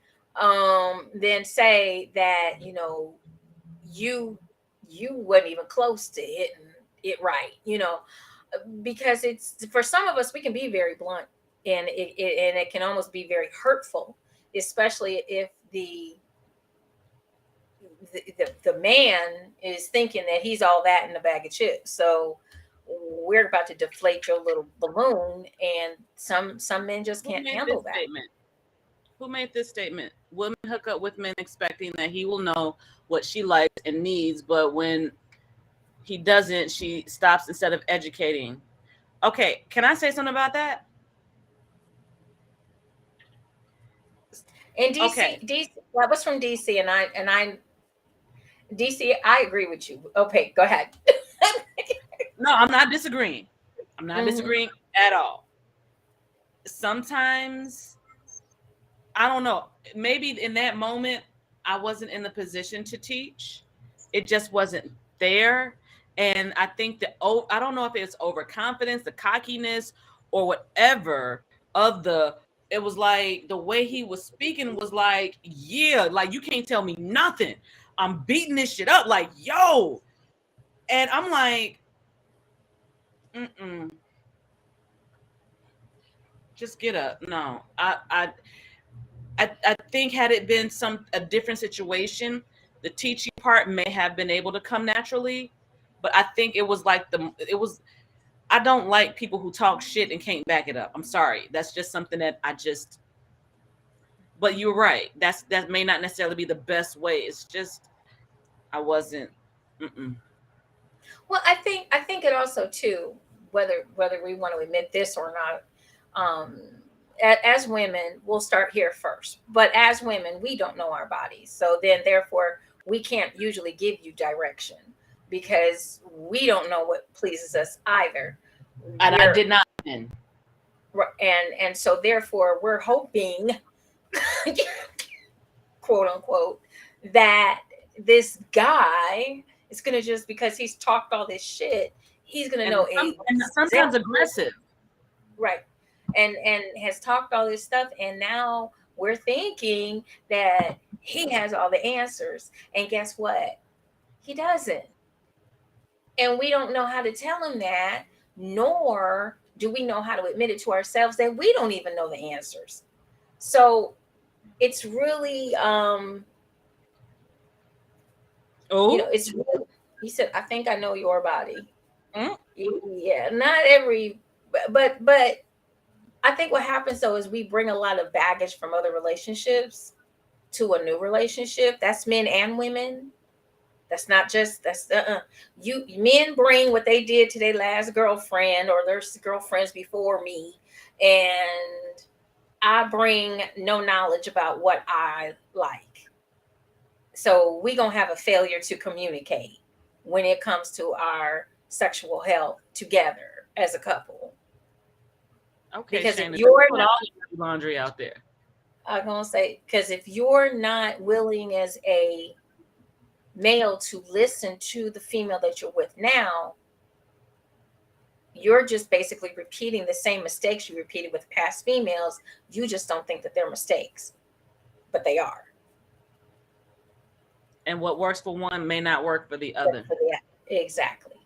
than say that, you wasn't even close to hitting it right, because it's, for some of us, we can be very blunt, and it can almost be very hurtful, especially if the man is thinking that he's all that in a bag of chips. So we're about to deflate your little balloon, and some men just Who can't made handle this that. statement? Who made this statement? Women hook up with men expecting that he will know what she likes and needs, but when he doesn't, she stops instead of educating. Okay, can I say something about that? And Okay. DC, that was from DC, and I DC, I agree with you. Okay, go ahead. No, I'm not disagreeing. I'm not Hmm. disagreeing at all. Sometimes, I don't know, maybe in that moment, I wasn't in the position to teach. It just wasn't there. And I think that, I don't know if it's overconfidence, the cockiness, or whatever of it was like the way he was speaking was like, yeah, like you can't tell me nothing. I'm beating this shit up, like, yo. And I'm like, mm-mm, just get up. No, I think had it been a different situation, the teaching part may have been able to come naturally, but I think it was like I don't like people who talk shit and can't back it up. I'm sorry. That's just something that but you're right. That may not necessarily be the best way. It's just I wasn't. Mm-mm. Well, I think it also too, whether we want to admit this or not, as women, we'll start here first. But as women, we don't know our bodies, so then therefore we can't usually give you direction because we don't know what pleases us either. And I We're did not win. and so therefore we're hoping, quote unquote, that this guy is gonna, just because he's talked all this shit, he's gonna know And sometimes exactly, aggressive. right, and has talked all this stuff, and now we're thinking that he has all the answers, and guess what? He doesn't, and we don't know how to tell him that, nor do we know how to admit it to ourselves that we don't even know the answers. So it's really, Oh, it's really, he said, I think I know your body. mm, Yeah, not every, but I think what happens though is we bring a lot of baggage from other relationships to a new relationship. That's men and women. That's not just, that's you, men bring what they did to their last girlfriend or their girlfriends before me, and I bring no knowledge about what I like. So we gonna have a failure to communicate when it comes to our sexual health together as a couple. okay, Because if Shayna. you're Put not, all your laundry out there. I'm gonna say, because if you're not willing as a male to listen to the female that you're with now, you're just basically repeating the same mistakes you repeated with past females. You just don't think that they're mistakes, but they are. And what works for one may not work for the other. Exactly.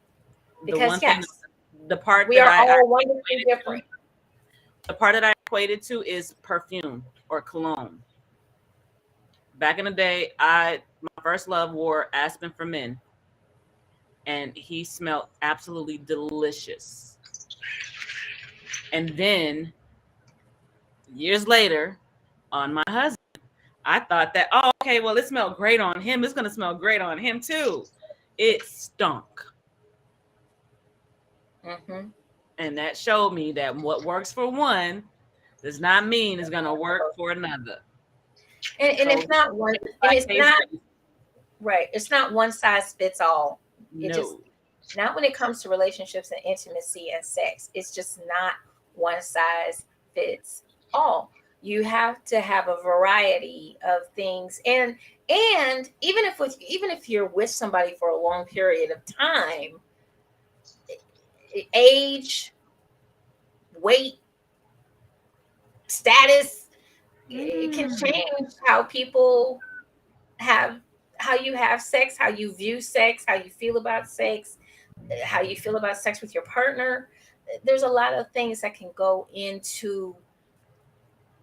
The Because one thing, yes, the part we that are I all wonderfully different. the part that I equated to is perfume or cologne. Back in the day, my first love wore Aspen for Men, and he smelled absolutely delicious. And then years later, on my husband, I thought that, oh, okay, well, it smelled great on him. It's gonna smell great on him too. It stunk. Mm-hmm. And that showed me that what works for one does not mean it's gonna work for another. And So it's not one, case and by it's case not basis. right. It's not one size fits all. It just, No. not when it comes to relationships and intimacy and sex. It's just not one size fits all. You have to have a variety of things, and even if you're with somebody for a long period of time, age, weight, status. It can change how people have, how you have sex, how you view sex, how you feel about sex, how you feel about sex with your partner. There's a lot of things that can go into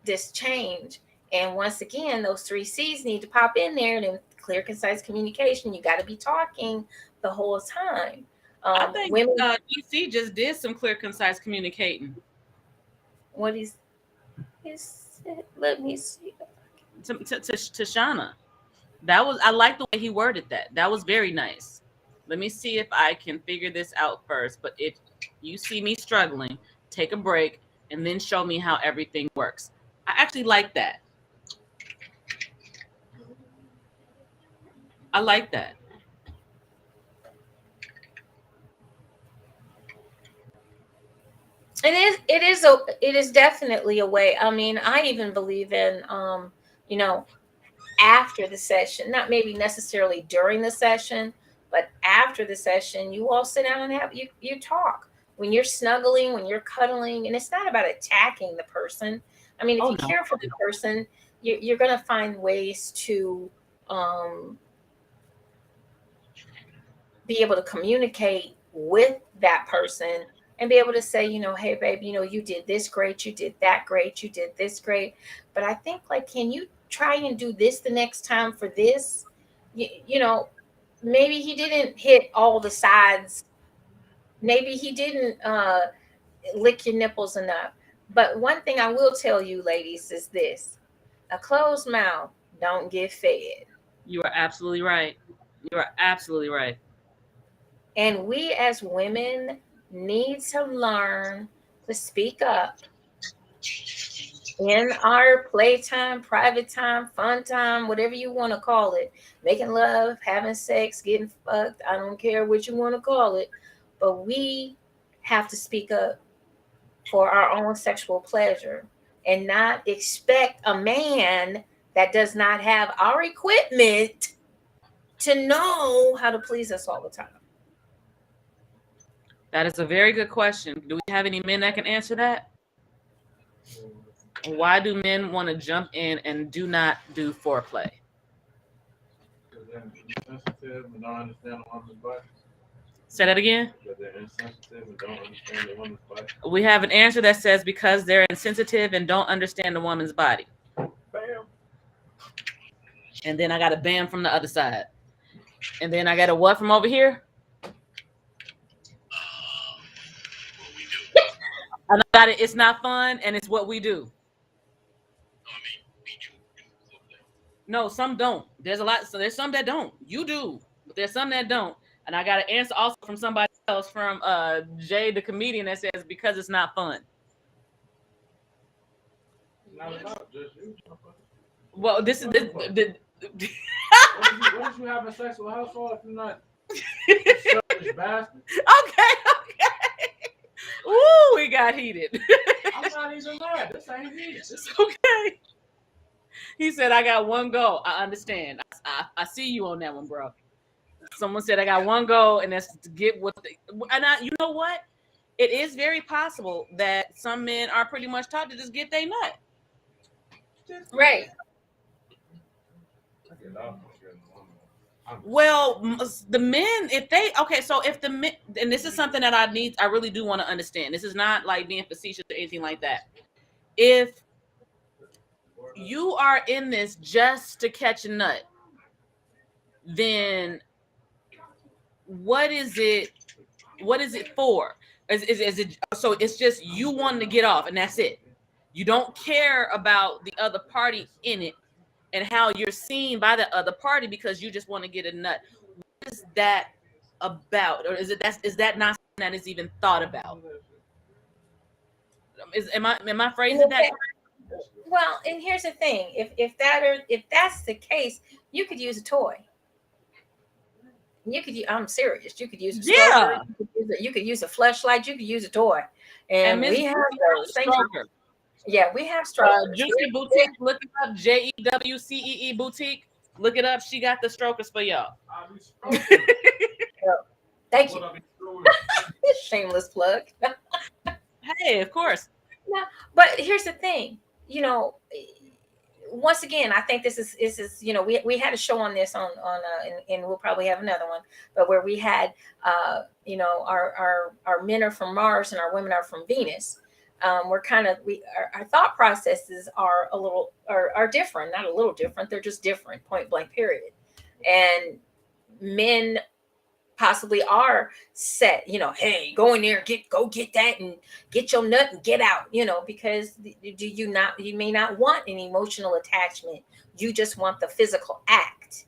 this change. And once again, those 3 C's need to pop in there. And clear, concise communication. You got to be talking the whole time. I think Women, DC just did some clear, concise communicating. what is let me see. To Shauna. That was, I like the way he worded that. That was very nice. Let me see if I can figure this out first. But if you see me struggling, take a break and then show me how everything works. I actually like that. I like that. It is definitely a way. I mean, I even believe in you know, after the session, not maybe necessarily during the session, but after the session, you all sit down and you talk. When you're snuggling, when you're cuddling, and it's not about attacking the person. I mean, if you care for the person, you're going to find ways to be able to communicate with that person and be able to say, hey, babe, you did this great, you did that great, you did this great. But I think, like, can you try and do this the next time for this? Maybe he didn't hit all the sides. Maybe he didn't lick your nipples enough. But one thing I will tell you, ladies, is this: a closed mouth don't get fed. You are absolutely right. You are absolutely right. And we as women need to learn to speak up in our playtime, private time, fun time, whatever you want to call it. Making love, having sex, getting fucked. I don't care what you want to call it. But we have to speak up for our own sexual pleasure and not expect a man that does not have our equipment to know how to please us all the time. That is a very good question. Do we have any men that can answer that? Why do men want to jump in and do not do foreplay? Because they're insensitive and don't understand the woman's body. Say that again. Because they're insensitive and don't understand the woman's body. We have an answer that says because they're insensitive and don't understand the woman's body. Bam. And then I got a bam from the other side. And then I got a what from over here? And I got it. It's not fun, and it's what we do. No, some don't. There's a lot. So there's some that don't. You do, but there's some that don't. And I got an answer also from somebody else, from Jay the comedian, that says because it's not fun. Not about just you. Well, this is the What is you having sex with her for if you're not selfish bastard? Okay. Ooh, we got heated. I'm not even mad. This ain't heated. It's okay. He said, I got one goal. I understand. I see you on that one, bro. Someone said, I got one goal, and that's to get what you know what? It is very possible that some men are pretty much taught to just get their nut. Right. Well, the men, if the men, and this is something that I really do want to understand. This is not like being facetious or anything like that. If you are in this just to catch a nut, then what is it for? Is it so it's just you wanting to get off and that's it? You don't care about the other party in it and how you're seen by the other party because you just want to get a nut. What is that about? Or is that not something that is even thought about? Am I phrasing that correct? Well, and here's the thing: if that's the case, you could use a toy. I'm serious. You could use a stroker. You could use a fleshlight. You could use a toy, and we have those. Yeah, we have strokers. Juicy Boutique, look it up. JEWCEE Boutique. Look it up. She got the strokers for y'all. Thank you. Shameless plug. Hey, of course. No, but here's the thing. you know, once again, I think this is you know, we had a show on this on and we'll probably have another one, but where we had you know, our men are from Mars and our women are from Venus. We're kind of our thought processes are a little are different, not a little different. They're just different, point blank, period. And men possibly are set, you know, hey, go in there, go get that and get your nut and get out, you know, because do you not, you may not want an emotional attachment, you just want the physical act.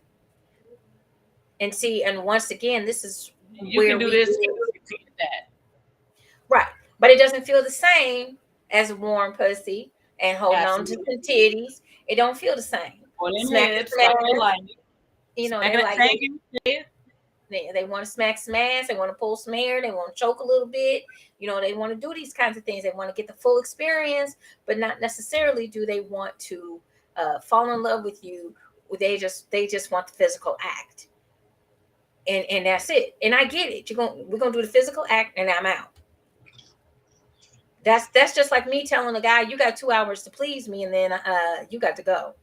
And see, and once again, this is You where can do we this, that. right, but it doesn't feel the same as warm pussy and holding Absolutely. on to some titties. It don't feel the same. Or them Smack, hips, smack, like you know, they like thank you. they want to smack some ass, they want to pull some hair, they want to choke a little bit, you know, they want to do these kinds of things, they want to get the full experience, but not necessarily do they want to fall in love with you. They just want the physical act, and that's it. And I get it, we're gonna do the physical act and I'm out. That's just like me telling a guy, you got 2 hours to please me, and then you got to go.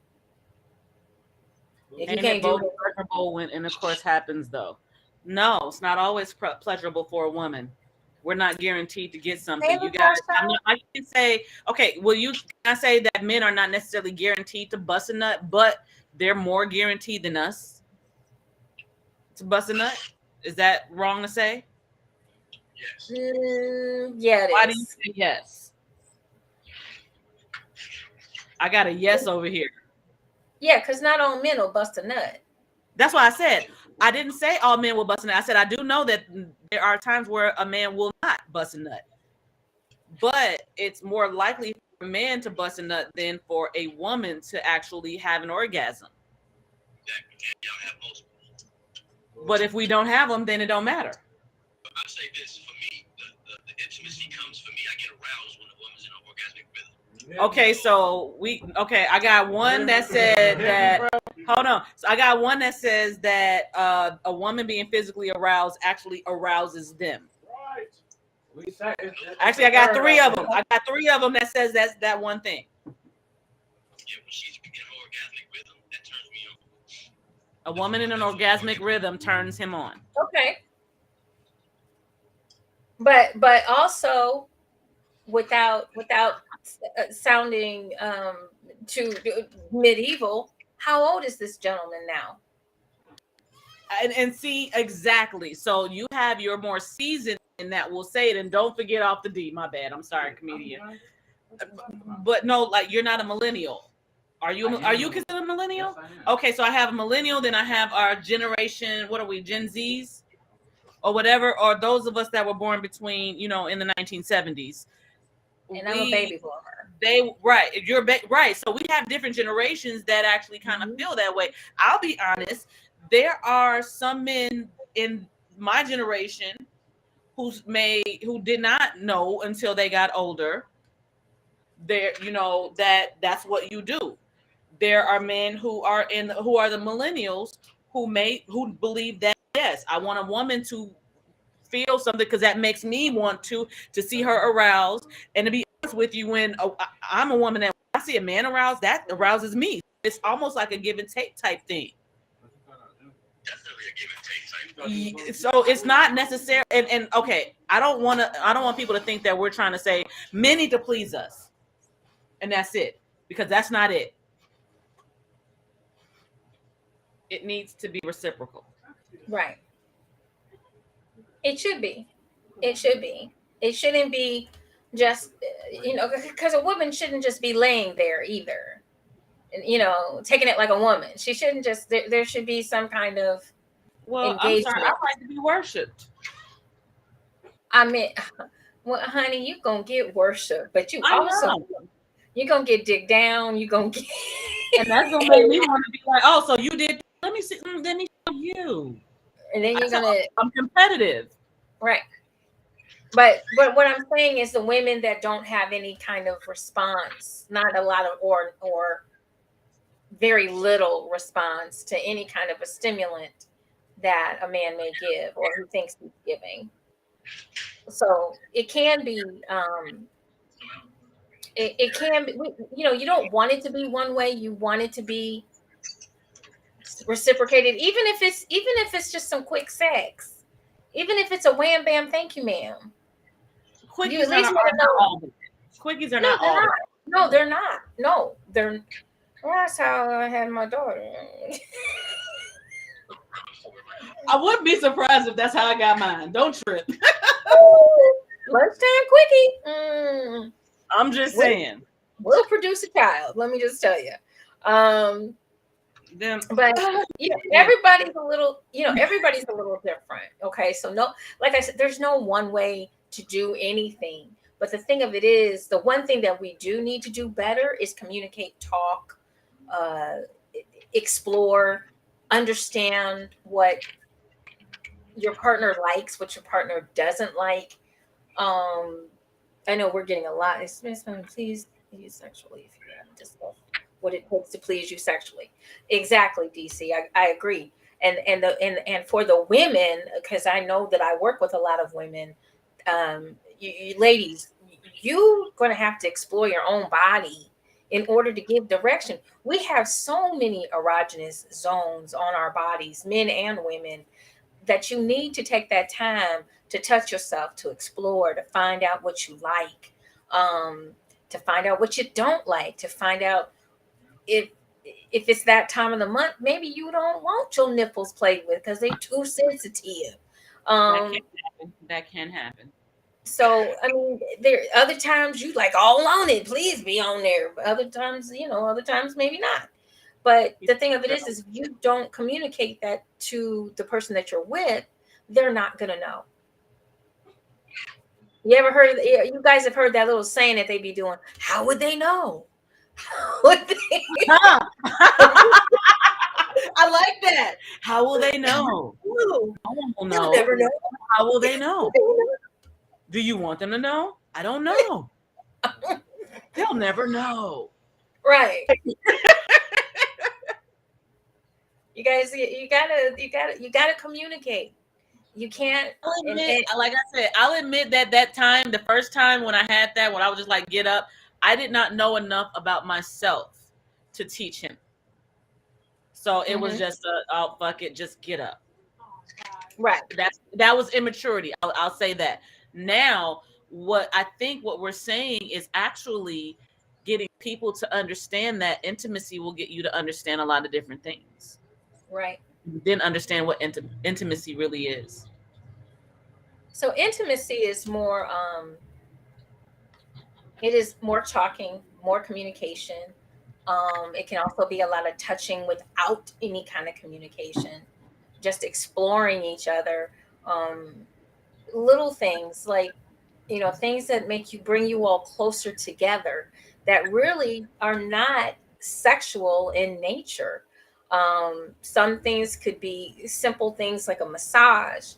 If you Ain't can't it do both pleasurable when intercourse happens, though? No, it's not always pleasurable for a woman. We're not guaranteed to get something. You guys, I can say, okay, well, can I say that men are not necessarily guaranteed to bust a nut, but they're more guaranteed than us to bust a nut? Is that wrong to say? Yes. Yeah, it Why is. do you say yes? I got a yes over here. Yeah, because not all men will bust a nut. That's why I said, I didn't say all men will bust a nut. I said, I do know that there are times where a man will not bust a nut. But it's more likely for a man to bust a nut than for a woman to actually have an orgasm. But if we don't have them, then it don't matter. I say this, for me, the intimacy comes for me. I get aroused when a woman's in an orgasmic rhythm. Okay, so I got one that said that, hold on. So I got one that says that a woman being physically aroused actually arouses them. Right. Actually, I got 3 of them. I got 3 of them that says that's that one thing. Yeah, when she's in an orgasmic rhythm, that turns me on. A woman in an orgasmic rhythm turns him on. Okay. But also without sounding too medieval, how old is this gentleman now? And see, exactly. So you have your more seasoned that will say it, and don't forget off the D. My bad. I'm sorry, comedian. But no, like, you're not a millennial. Are you considered a millennial? Yes, Okay, so I have a millennial, then I have our generation, what are we, Gen Zs? Or whatever, or those of us that were born between, in the 1970s. And I'm a baby boomer. You're right. So we have different generations that actually kind of feel that way. I'll be honest, there are some men in my generation who did not know until they got older. That's what you do. There are men who are the millennials who believe that, yes, I want a woman to feel something because that makes me want to see her aroused. And to be honest with you, when I'm a woman and I see a man aroused, that arouses me. It's almost like a give and take type thing. Definitely a give and take type. So it's not necessary. And okay, I don't want people to think that we're trying to say men need to please us, and that's it, because that's not it. It needs to be reciprocal. Right. It should be. It should be. It shouldn't be just, because a woman shouldn't just be laying there either. And, taking it like a woman. She shouldn't just, there should be some kind of engagement. I'm sorry, I like to be worshipped. I mean, well, honey, you're going to get worship, but you're going to get digged down. You're going to get. And that's going to make me want to be like, oh, so you did. Let me see. Let me show you. And then you're going to. I'm competitive. Right. But what I'm saying is the women that don't have any kind of response, not a lot of, or very little response to any kind of a stimulant that a man may give or who thinks he's giving. So it can be It can be, you know, you don't want it to be one way. You want it to be reciprocated, even if it's just some quick sex, even if it's a wham bam, thank you, ma'am. You at Quickies least are want to not know. all bad. Quickies are No, not they're all not. bad. No, they're not. No, they're. Well, that's how I had my daughter. I wouldn't be surprised if that's how I got mine. Don't trip. Lunchtime quickie. Mm. I'm just We'll, saying. we'll produce a child. Let me just tell you. Them. But you know, everybody's a little, you know, everybody's a little different. Okay, so no, like I said, there's no one way to do anything. But the thing of it is, the one thing that we do need to do better is communicate, talk, uh, explore, understand what your partner likes, what your partner doesn't like. Um, I know we're getting a lot. Please use sexually if you have discussed what it takes to please you sexually. Exactly, DC. I agree. And for the women, because I know that I work with a lot of women, you ladies, you're going to have to explore your own body in order to give direction. We have so many erogenous zones on our bodies, men and women, that you need to take that time to touch yourself, to explore, to find out what you like, to find out what you don't like, to find out if it's that time of the month, maybe you don't want your nipples played with because they're too sensitive. That can Um, happen. That can happen. so I mean, there other times you like all on it, please be on there. But other times, you know, other times maybe not. But the thing of it is if you don't communicate that to the person that you're with, they're not gonna know. You ever heard? You guys have heard that little saying that they be doing. How would they know? How would they? Huh. I like that. How will they know? Ooh, No one will they'll know. never know. How will they know? Do you want them to know? I don't know. They'll never know. Right. You guys, you gotta communicate. You can't. I'll admit, And like I said, I'll admit that that time, the first time when I had that, when I was just like, get up, I did not know enough about myself to teach him. So it was mhm, just oh fuck it, just get up. right, That was immaturity. I'll say that. Now, what I think what we're saying is actually getting people to understand that intimacy will get you to understand a lot of different things. right. Then understand what intimacy really is. So intimacy is more. It is more talking, more communication. It can also be a lot of touching without any kind of communication, just exploring each other. Um, Little things like, you know, things that make you bring you all closer together that really are not sexual in nature. Some things could be simple things like a massage.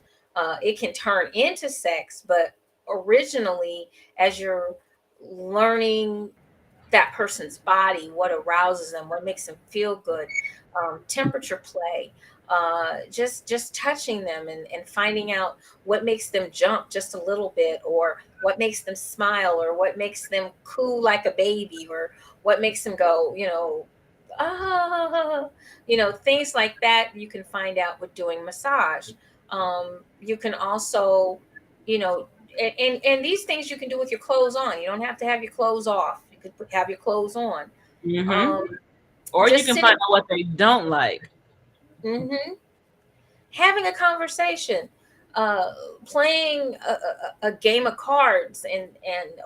It can turn into sex, but originally, as you're learning that person's body, what arouses them, what makes them feel good, temperature play, just touching them and finding out what makes them jump just a little bit, or what makes them smile, or what makes them coo like a baby, or what makes them go, you know, ah, you know, things like that. You can find out with doing massage. You can also, you know, and these things you can do with your clothes on. You don't have to have your clothes off. You could have your clothes on. Mm-hmm. Um, Or you just can find sitting. out what they don't like. Mhm. Having a conversation, uh, playing a game of cards, and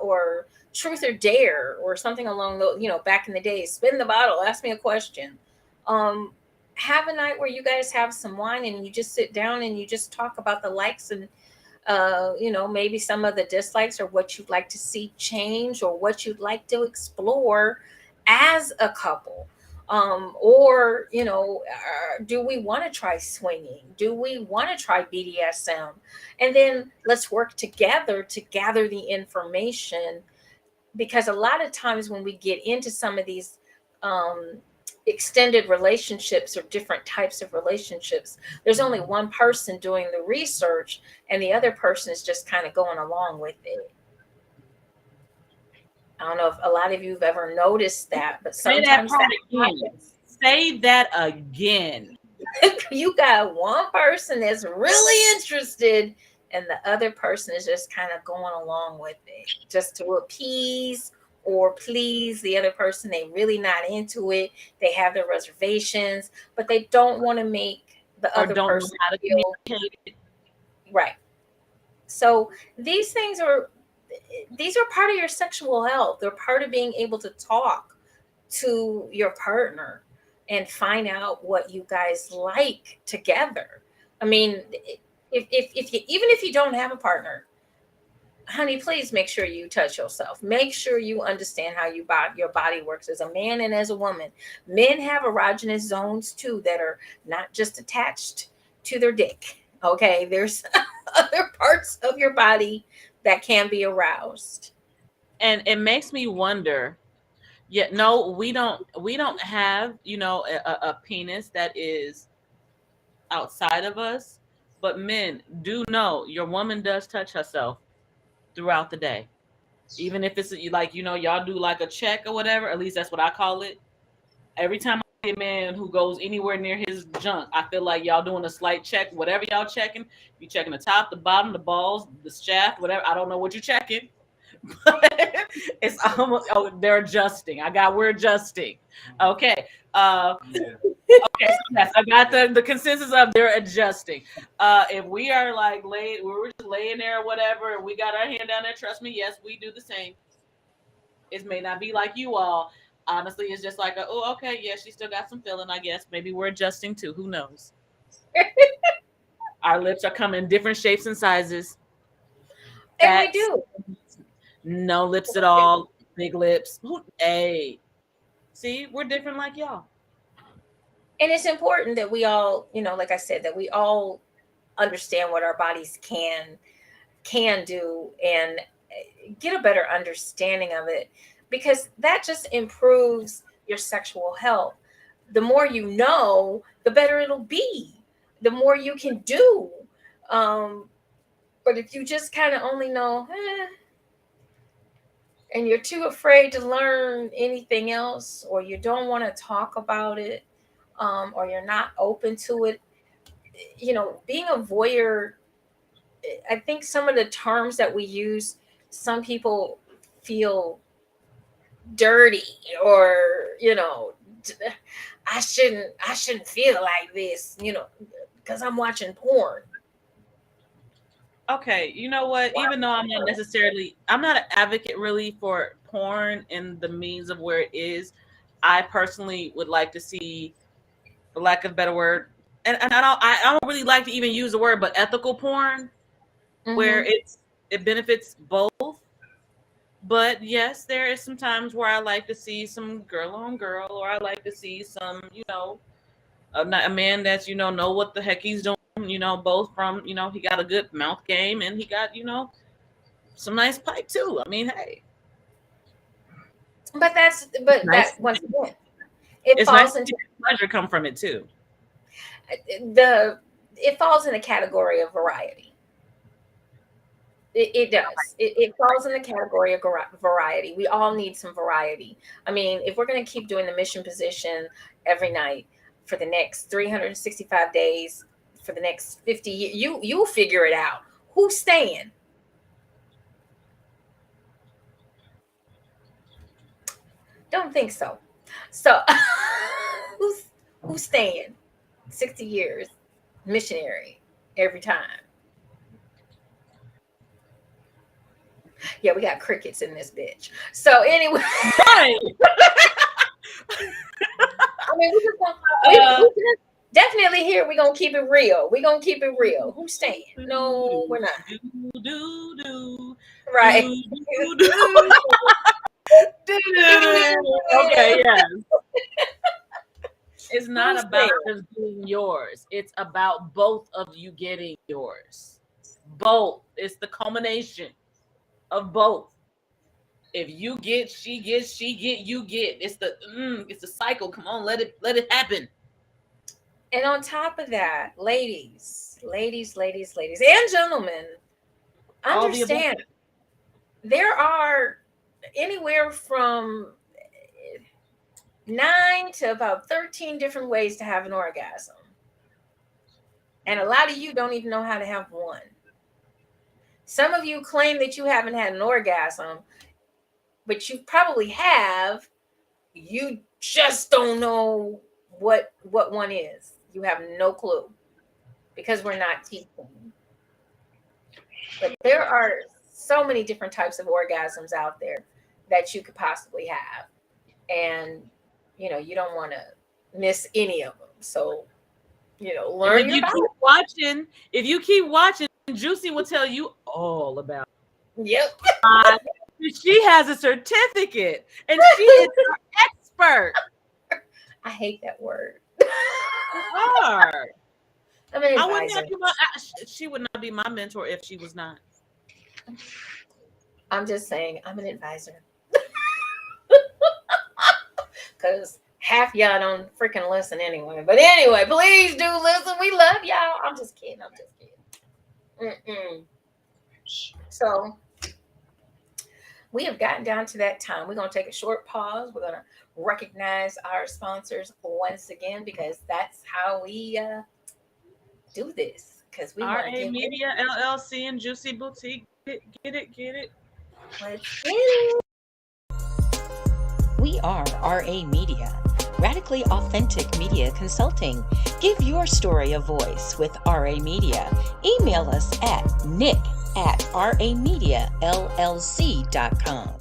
or truth or dare, or something along those. You know, back in the days, spin the bottle, ask me a question. Um, have a night where you guys have some wine and you just sit down and you just talk about the likes and, you know, maybe some of the dislikes, or what you'd like to see change, or what you'd like to explore as a couple. Or, you know, do we want to try swinging? Do we want to try BDSM? And then let's work together to gather the information, because a lot of times when we get into some of these um, extended relationships or different types of relationships, there's only one person doing the research, and the other person is just kind of going along with it. I don't know if a lot of you have ever noticed that, but Say that sometimes part that again. happens. Say that again. You got one person that's really interested, and the other person is just kind of going along with it just to appease or please the other person. They really not into it. They have their reservations, but they don't want to make the Or other don't know person how to feel communicate. right. So these things are part of your sexual health. They're part of being able to talk to your partner and find out what you guys like together. I mean, if you, even if you don't have a partner, honey, please make sure you touch yourself. Make sure you understand how your body works as a man and as a woman. Men have erogenous zones too that are not just attached to their dick. Okay, there's other parts of your body that can be aroused. And it makes me wonder. Yeah, no, we don't have, a penis that is outside of us. But men, do know your woman does touch herself throughout the day. Even if it's like, y'all do like a check or whatever, at least that's what I call it. Every time I see a man who goes anywhere near his junk, I feel like y'all doing a slight check. Whatever y'all checking, you checking the top, the bottom, the balls, the shaft, whatever. I don't know what you're checking. It's almost, oh, they're adjusting. We're adjusting. Okay. Okay, so yes, I got the consensus of they're adjusting. If we are like we're just laying there or whatever, and we got our hand down there, trust me, yes, we do the same. It may not be like you all. Honestly, it's just like, oh, okay, yeah, she still got some feeling, I guess. Maybe we're adjusting too. Who knows? Our lips are coming in different shapes and sizes. And we Fats, do. no lips at all, big lips. Hey, see, we're different like y'all. And it's important that we all, like I said, that we all understand what our bodies can do and get a better understanding of it, because that just improves your sexual health. The more you know, the better it'll be, the more you can do. um but if you just kind of only know, and you're too afraid to learn anything else, or you don't want to talk about it, or you're not open to it, being a voyeur, I think some of the terms that we use, some people feel dirty, or I shouldn't feel like this, because I'm watching porn. Okay, you know what? Why Even though porn? I'm not an advocate really for porn in the means of where it is. I personally would like to see, for lack of a better word, and I don't really like to even use the word, but ethical porn, where Mm-hmm. it benefits both. But yes, there is some times where I like to see some girl on girl, or I like to see some, a man that's know what the heck he's doing. Both from he got a good mouth game and he got some nice pipe too. I mean, hey, it's But nice. that, once again, it It's nice falls to see into pleasure come from it too. the it falls in the category of variety. It does. It falls in the category of variety. We all need some variety. I mean, if we're going to keep doing the mission position every night for the next 365 days, for the next 50 years, you'll figure it out. Who's staying? Don't think so. So who's who's staying 60 years missionary every time? Yeah, we got crickets in this bitch. So anyway, Right. I mean, we just gonna, Uh, we just definitely here. We're gonna keep it real. We're gonna keep it real. Who's staying? No, we're not. do do do Right. do do do do. Okay, yeah. It's not Who's about staying? just getting yours. It's about both of you getting yours. Both. It's the culmination of both. If you get, she get, you get. It's the cycle. Come on, let it happen. And on top of that, ladies, and gentlemen, All the above. understand there are anywhere from 9 to about 13 different ways to have an orgasm. And a lot of you don't even know how to have one. Some of you claim that you haven't had an orgasm, but you probably have. You just don't know what one is. You have no clue because we're not teaching. But there are so many different types of orgasms out there that you could possibly have. And, you don't want to miss any of them. So, learn if you about if you keep watching, Juicy will tell you all about it. Yep. She has a certificate and she is an expert. I hate that word. Her. I'm an I wouldn't advisor. she would not be my mentor if she was not. I'm just saying, I'm an advisor. Because half y'all don't freaking listen anyway. But anyway, please do listen. We love y'all. I'm just kidding. So we have gotten down to that time. We're going to take a short pause. We're going to recognize our sponsors once again because that's how we do this. Because we want to RA Media LLC and Juicy Boutique. Get it. Let's get it. We are RA Media, radically authentic media consulting. Give your story a voice with RA Media. Email us at nick@ramediallc.com.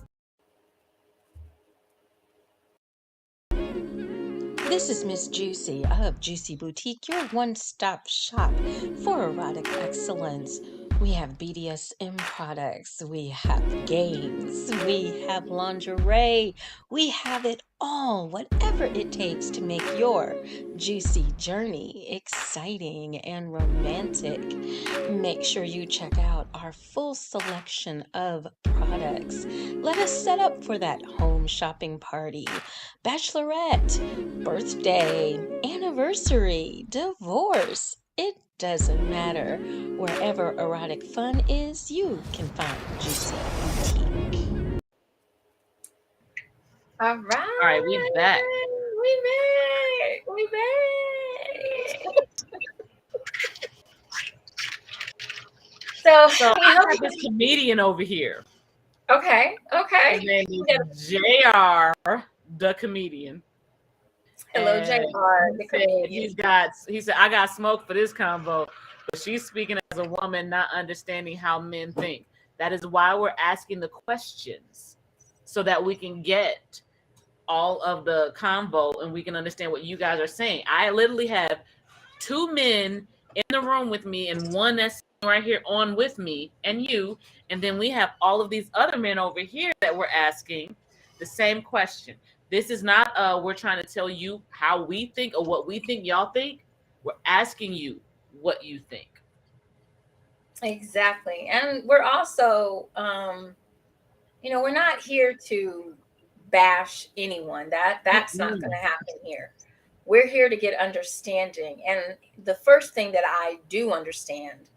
This is Miss Juicy of Juicy Boutique, your one-stop shop for erotic excellence. We have BDSM products, we have games, we have lingerie, we have it all, whatever it takes to make your juicy journey exciting and romantic. Make sure you check out our full selection of products. Let us set up for that home shopping party, bachelorette, birthday, anniversary, divorce. It doesn't matter. Wherever erotic fun is, you can find Juicy Boutique. All right. All right, we back. We back. So I have this comedian over here. Okay. His name is JR, the comedian. Hello, JR, the comedian. He said, I got smoke for this convo. But she's speaking as a woman, not understanding how men think. That is why we're asking the questions so that we can get all of the convo and we can understand what you guys are saying. I literally have 2 men in the room with me and one that's right here on with me and you. And then we have all of these other men over here that we're asking the same question. This is not we're trying to tell you how we think or what we think y'all think. We're asking you what you think. Exactly. And we're also we're not here to bash anyone. That's not going to happen here. We're here to get understanding. And the first thing that I do understand,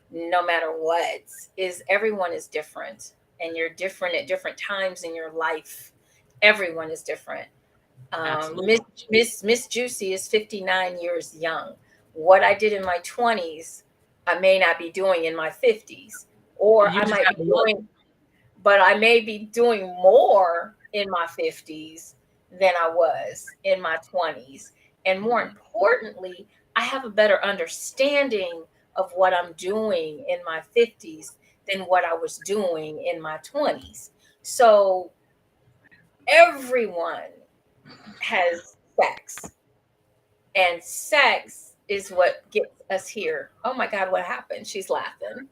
no matter what, is everyone is different. And you're different at different times in your life. Everyone is different. Miss Juicy is 59 years young. What I did in my 20s, I may not be doing in my 50s. Or I might be doing, but I may be doing more in my 50s than I was in my 20s. And more importantly, I have a better understanding of what I'm doing in my 50s than what I was doing in my 20s. So everyone has sex, and sex is what gets us here. Oh my God, what happened? She's laughing.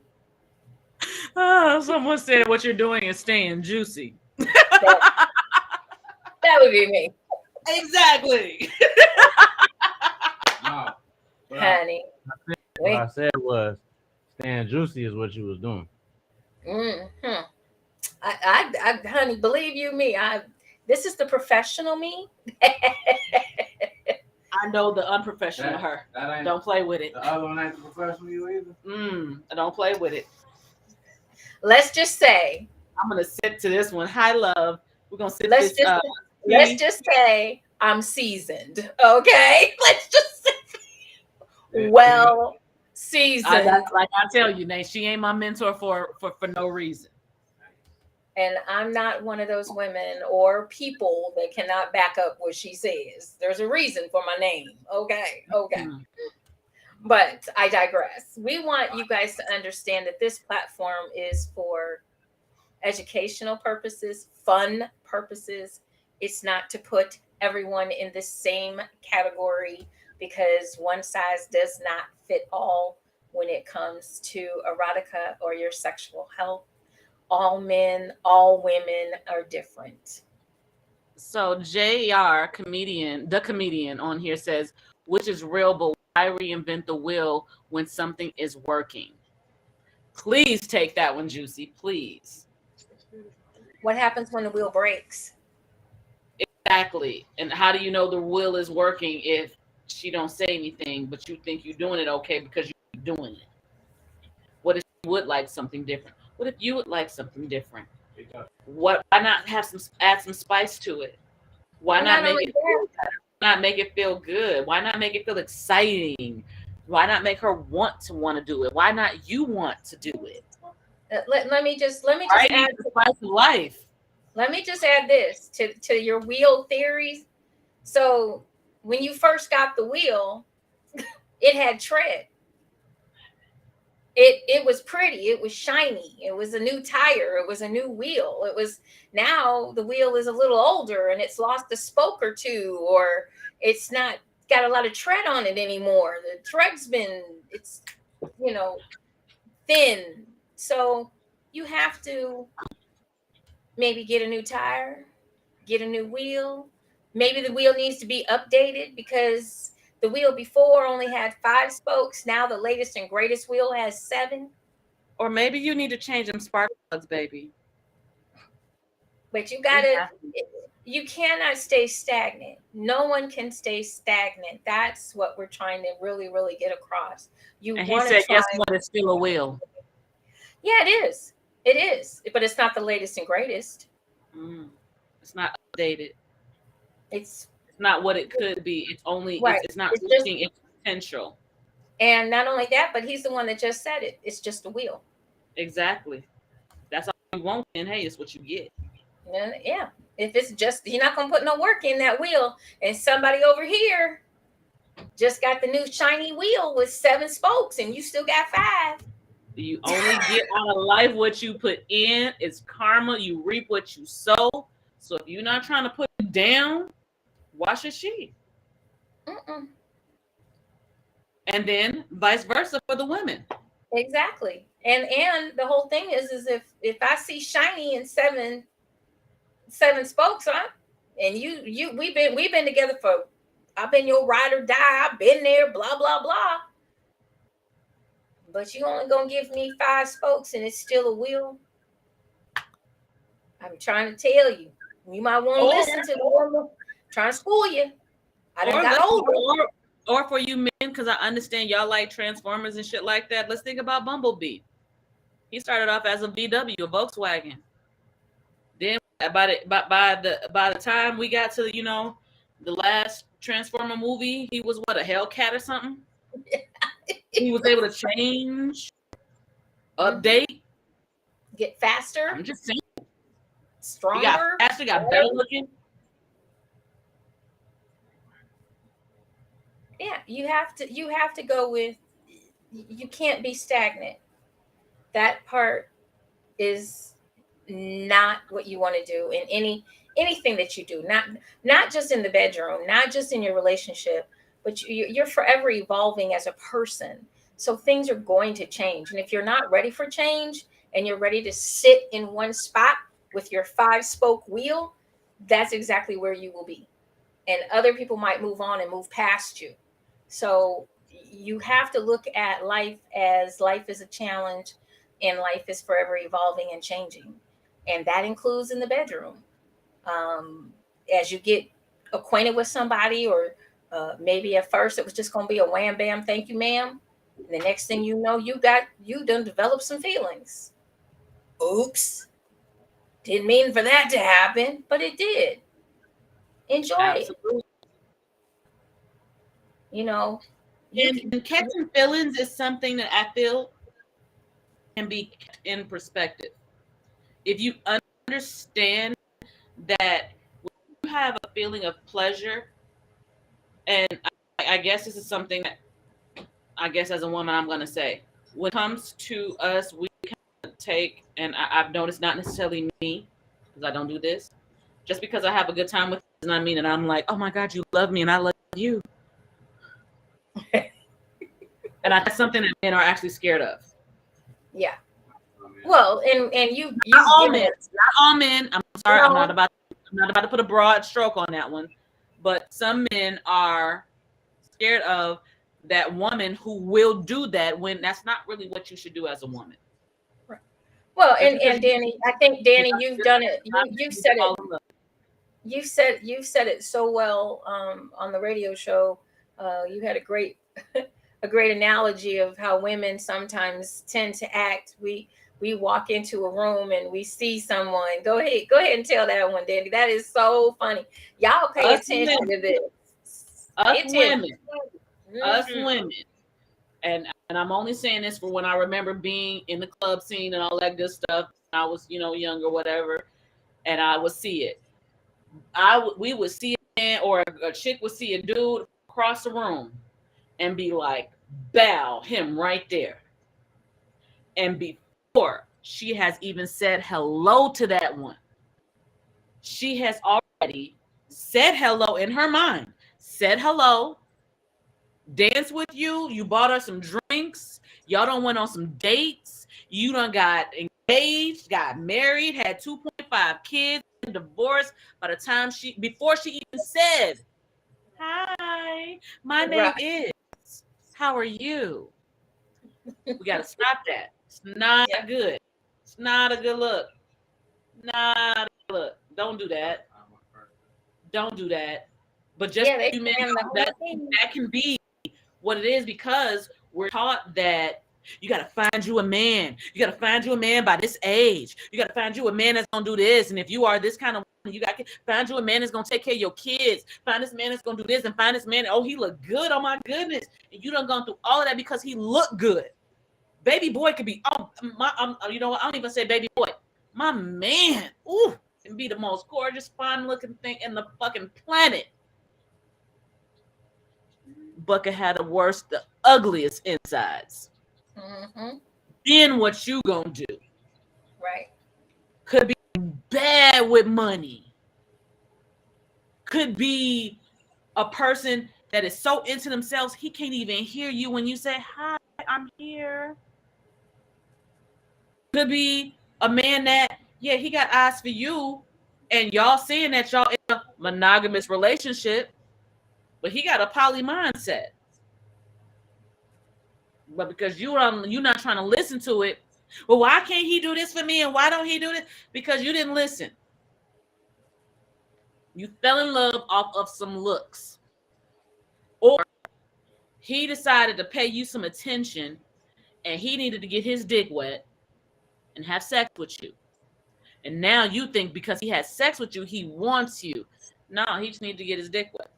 Someone said what you're doing is staying juicy. That would be me. Exactly. No, Honey. what I said was staying juicy is what you was doing. Mm-hmm. I honey, believe you me, this is the professional me. I know the unprofessional her. Don't play with it. The other one ain't the professional you either. Don't play with it. Let's just say I'm gonna sit to this one. Hi, love. We're gonna sit let's this. just let's just say I'm seasoned. Okay, let's just say well seasoned. Like I tell you, Nate, she ain't my mentor for no reason. And I'm not one of those women or people that cannot back up what she says. There's a reason for my name. Okay. But I digress. We want you guys to understand that this platform is for educational purposes, fun purposes. It's not to put everyone in the same category because one size does not fit all when it comes to erotica or your sexual health. All men, all women are different. So JR the comedian on here says, which is real, but why reinvent the wheel when something is working? Please take that one, Juicy. Please. What happens when the wheel breaks? Exactly. And how do you know the wheel is working if she don't say anything, but you think you're doing it okay because you're doing it? What if you would like something different? What if you would like something different? Why not add some spice to it? Why not make it feel better? Why not make it feel good? Why not make it feel exciting? Why not make her want to do it? Why not you want to do it? Let me just Right? add The spice of life. let me just add this to your wheel theories. So when you first got the wheel, it had tread. It was pretty, it was shiny, it was a new tire, it was a new wheel. It was now the wheel is a little older and it's lost a spoke or two, or it's not got a lot of tread on it anymore. The tread's been it's you know thin. So you have to maybe get a new tire, get a new wheel. Maybe the wheel needs to be updated because the wheel before only had 5 spokes. Now the latest and greatest wheel has 7. Or maybe you need to change them spark plugs, baby. But you cannot stay stagnant. No one can stay stagnant. That's what we're trying to really, really get across. You And he want to said, try. guess what? It's still a wheel. Yeah, it is. It is. But it's not the latest and greatest. It's not updated. It's not what it could be. It's only right. it's not It's reaching its potential. And not only that, but he's the one that just said it. It's just a wheel. Exactly. That's all you want, and hey, it's what you get. And yeah. If it's just you're not gonna put no work in that wheel, and somebody over here just got the new shiny wheel with 7 spokes, and you still got 5. You only get out of life what you put in. It's karma. You reap what you sow. So if you're not trying to put it down, why should she? Mm-mm. And then vice versa for the women. Exactly. And the whole thing is if I see shiny and seven spokes, huh? And we've been together for I've been your ride or die, I've been there, blah, blah, blah. But you only gonna give me 5 spokes and it's still a wheel. I'm trying to tell you. You might want to listen to the woman trying to school you. I done got older. Or for you men, because I understand y'all like Transformers and shit like that. Let's think about Bumblebee. He started off as a VW, a Volkswagen. Then by the time we got to the last Transformer movie, he was what, a Hellcat or something. He was able to change, update, get faster. I'm just saying, stronger. He got faster, got better looking. Yeah, you have to go with. You can't be stagnant. That part is not what you want to do in anything that you do. Not just in the bedroom, not just in your relationship, but you're forever evolving as a person. So things are going to change, and if you're not ready for change and you're ready to sit in one spot with your 5-spoke wheel, that's exactly where you will be. And other people might move on and move past you. So you have to look at life is a challenge, and life is forever evolving and changing. And that includes in the bedroom. As you get acquainted with somebody, or maybe at first it was just going to be a wham bam, thank you, ma'am. And the next thing you know, you done developed some feelings. Oops. Didn't mean for that to happen, but it did. Enjoy Absolutely. it. You know, you can. And catching feelings is something that I feel can be kept in perspective. If you understand that when you have a feeling of pleasure, and I guess this is something that I guess as a woman I'm going to say, when it comes to us, we can take, and I've noticed not necessarily me, because I don't do this, just because I have a good time with it does not mean that I'm like, oh my God, you love me and I love you. And that's something that men are actually scared of. Yeah. Well, and you Not all given men. us. Not all men. I'm sorry. No. I'm not about to put a broad stroke on that one. But some men are scared of that woman who will do that when that's not really what you should do as a woman. Well, Just and because Danny, I think Danny, you're you've not- done it. not You've to said it. fall in love. You've said it so well on the radio show. You had a great a great analogy of how women sometimes tend to act. We walk into a room and we see someone. Go ahead and tell that one, Danny. That is so funny. Y'all pay Us attention women, to this. us Pay attention. women, us Mhm. women, and I'm only saying this for when I remember being in the club scene and all that good stuff. I was, younger, whatever, and I would see it. We would see a man or a chick would see a dude across the room and be like, bow him right there. And before she has even said hello to that one, she has already said hello in her mind, said hello, danced with you, you bought her some drinks, y'all done went on some dates, you done got engaged, got married, had 2.5 kids, divorced by the time before she even said, hi, my name Right. is, how are you? We got to stop that. It's not Yeah. good. It's not a good look. Not a good look. Don't do that. Don't do that. But just Yeah, they you men plan the know whole that thing. that can be what it is because we're taught that you got to find you a man. You got to find you a man by this age. You got to find you a man that's going to do this. And if you are this kind of woman, you got to find you a man that's going to take care of your kids. Find this man that's going to do this and find this man. Oh, he look good. Oh, my goodness. And you done gone through all of that because he looked good. Baby boy could be, you know what? I don't even say baby boy. My man, can be the most gorgeous, fine looking thing in the fucking planet. But could have the worst, the ugliest insides. Mm-hmm. Then what you gonna do? Right. Could be bad with money. Could be a person that is so into themselves he can't even hear you when you say hi, I'm here. Could be a man that, yeah, he got eyes for you, and y'all saying that y'all in a monogamous relationship, but he got a poly mindset. But because you're not trying to listen to it, well, why can't he do this for me and why don't he do this? Because you didn't listen. You fell in love off of some looks. Or he decided to pay you some attention and he needed to get his dick wet and have sex with you. And now you think because he has sex with you, he wants you. No, he just needs to get his dick wet.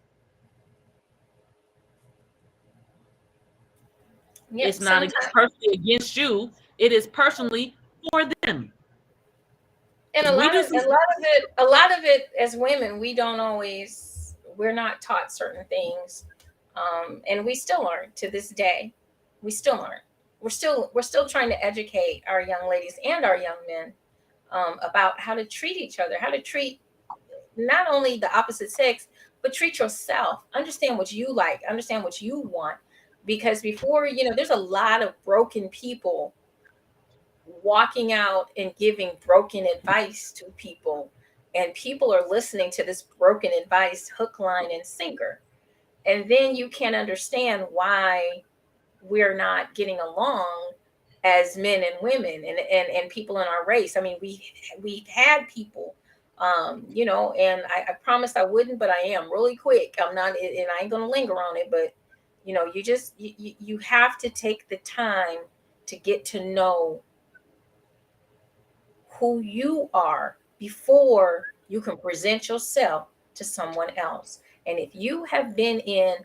Yep. It's not Sometimes. personally against you. It is personally for them. And We do some a lot of it as women, we're not taught certain things, and we still aren't to this day. We still aren't. We're still trying to educate our young ladies and our young men about how to treat each other, how to treat not only the opposite sex, but treat yourself. Understand what you like. Understand what you want, because before there's a lot of broken people walking out and giving broken advice to people, and people are listening to this broken advice hook, line, and sinker, and then you can't understand why we're not getting along as men and women and people in our race. I mean, we've had people, and I promised I wouldn't, but I am really quick. I'm not, and I ain't gonna linger on it, but you have to take the time to get to know who you are before you can present yourself to someone else. And if you have been in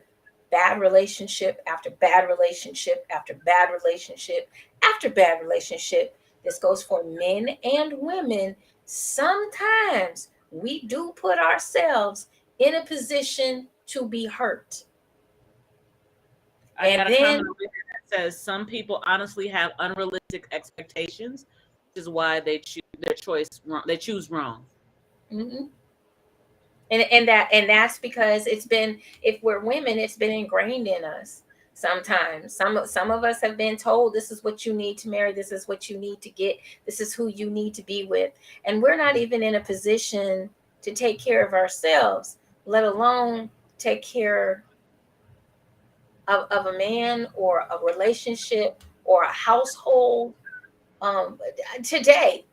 bad relationship after bad relationship after bad relationship after bad relationship, this goes for men and women, sometimes we do put ourselves in a position to be hurt. I And got a then, comment over here that says some people honestly have unrealistic expectations, which is why they choose their choice wrong. They choose wrong. mhm. And that's because it's been, if we're women, it's been ingrained in us. Sometimes some of us have been told this is what you need to marry, this is what you need to get, this is who you need to be with, and we're not even in a position to take care of ourselves, let alone take care of a man or a relationship or a household. Today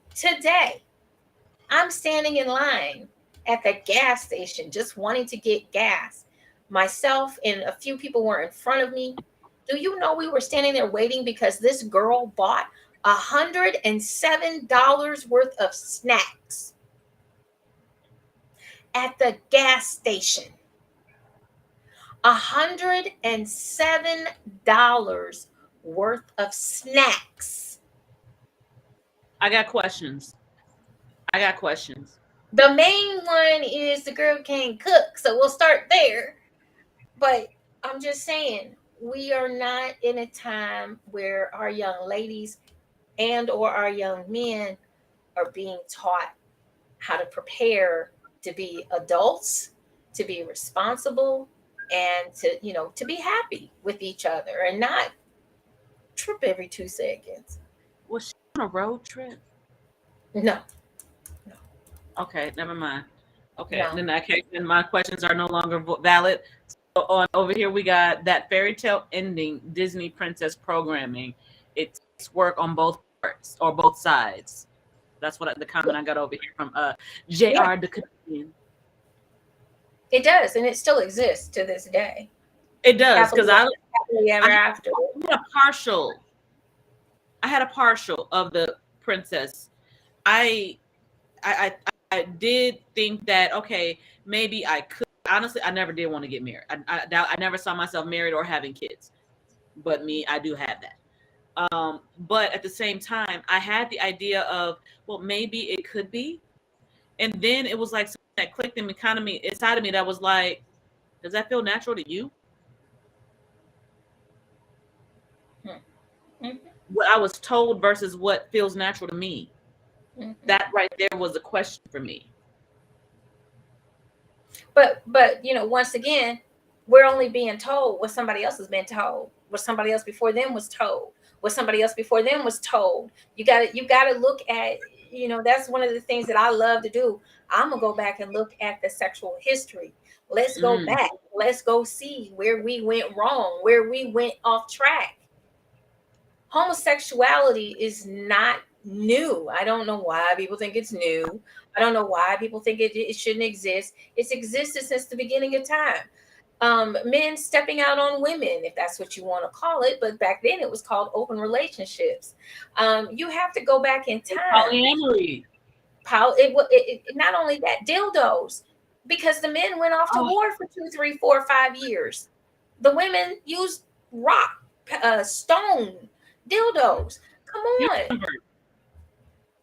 I'm standing in line at the gas station just wanting to get gas. Myself and a few people were in front of me. Do you know we were standing there waiting because this girl bought $107 worth of snacks at the gas station? $107 worth of snacks. I got questions. I got questions. The main one is the girl can't cook, so we'll start there. But I'm just saying, we are not in a time where our young ladies and or our young men are being taught how to prepare to be adults, to be responsible, and to be happy with each other and not trip every 2 seconds. Was she on a road trip? No, no, Okay, never mind. Okay, no. in that case, then my questions are no longer valid. So on over here, we got that fairy tale ending Disney princess programming. It takes work on both parts or both sides. That's what the comment I got over here from Yeah, Jr. the Canadian. it does, and it still exists to this day. It does because Happily, happily ever I after. had a partial. I had a partial of the princess. I I did think that okay, maybe I could. Honestly, I never did want to get married. I never saw myself married or having kids. But me, I do have that. But at the same time, I had the idea of well, maybe it could be, and then it was like something that clicked in me, kind of me inside of me that was like, does that feel natural to you? Mhm, What I was told versus what feels natural to me. mhm. That right there was a question for me. But once again, we're only being told what somebody else has been told, what somebody else before them was told, what somebody else before them was told. You got to look at, that's one of the things that I love to do. I'm gonna go back and look at the sexual history. Let's go Mm. back. Let's go see where we went wrong, where we went off track. Homosexuality is not new. I don't know why people think it's new. I don't know why people think it shouldn't exist. It's existed since the beginning of time. Men stepping out on women, if that's what you want to call it, but back then it was called open relationships. You have to go back in time. Polyamory. Not only that, dildos, because the men went off to Oh, war for 2, 3, 4, 5 years. The women used rock, stone, dildos. Come on,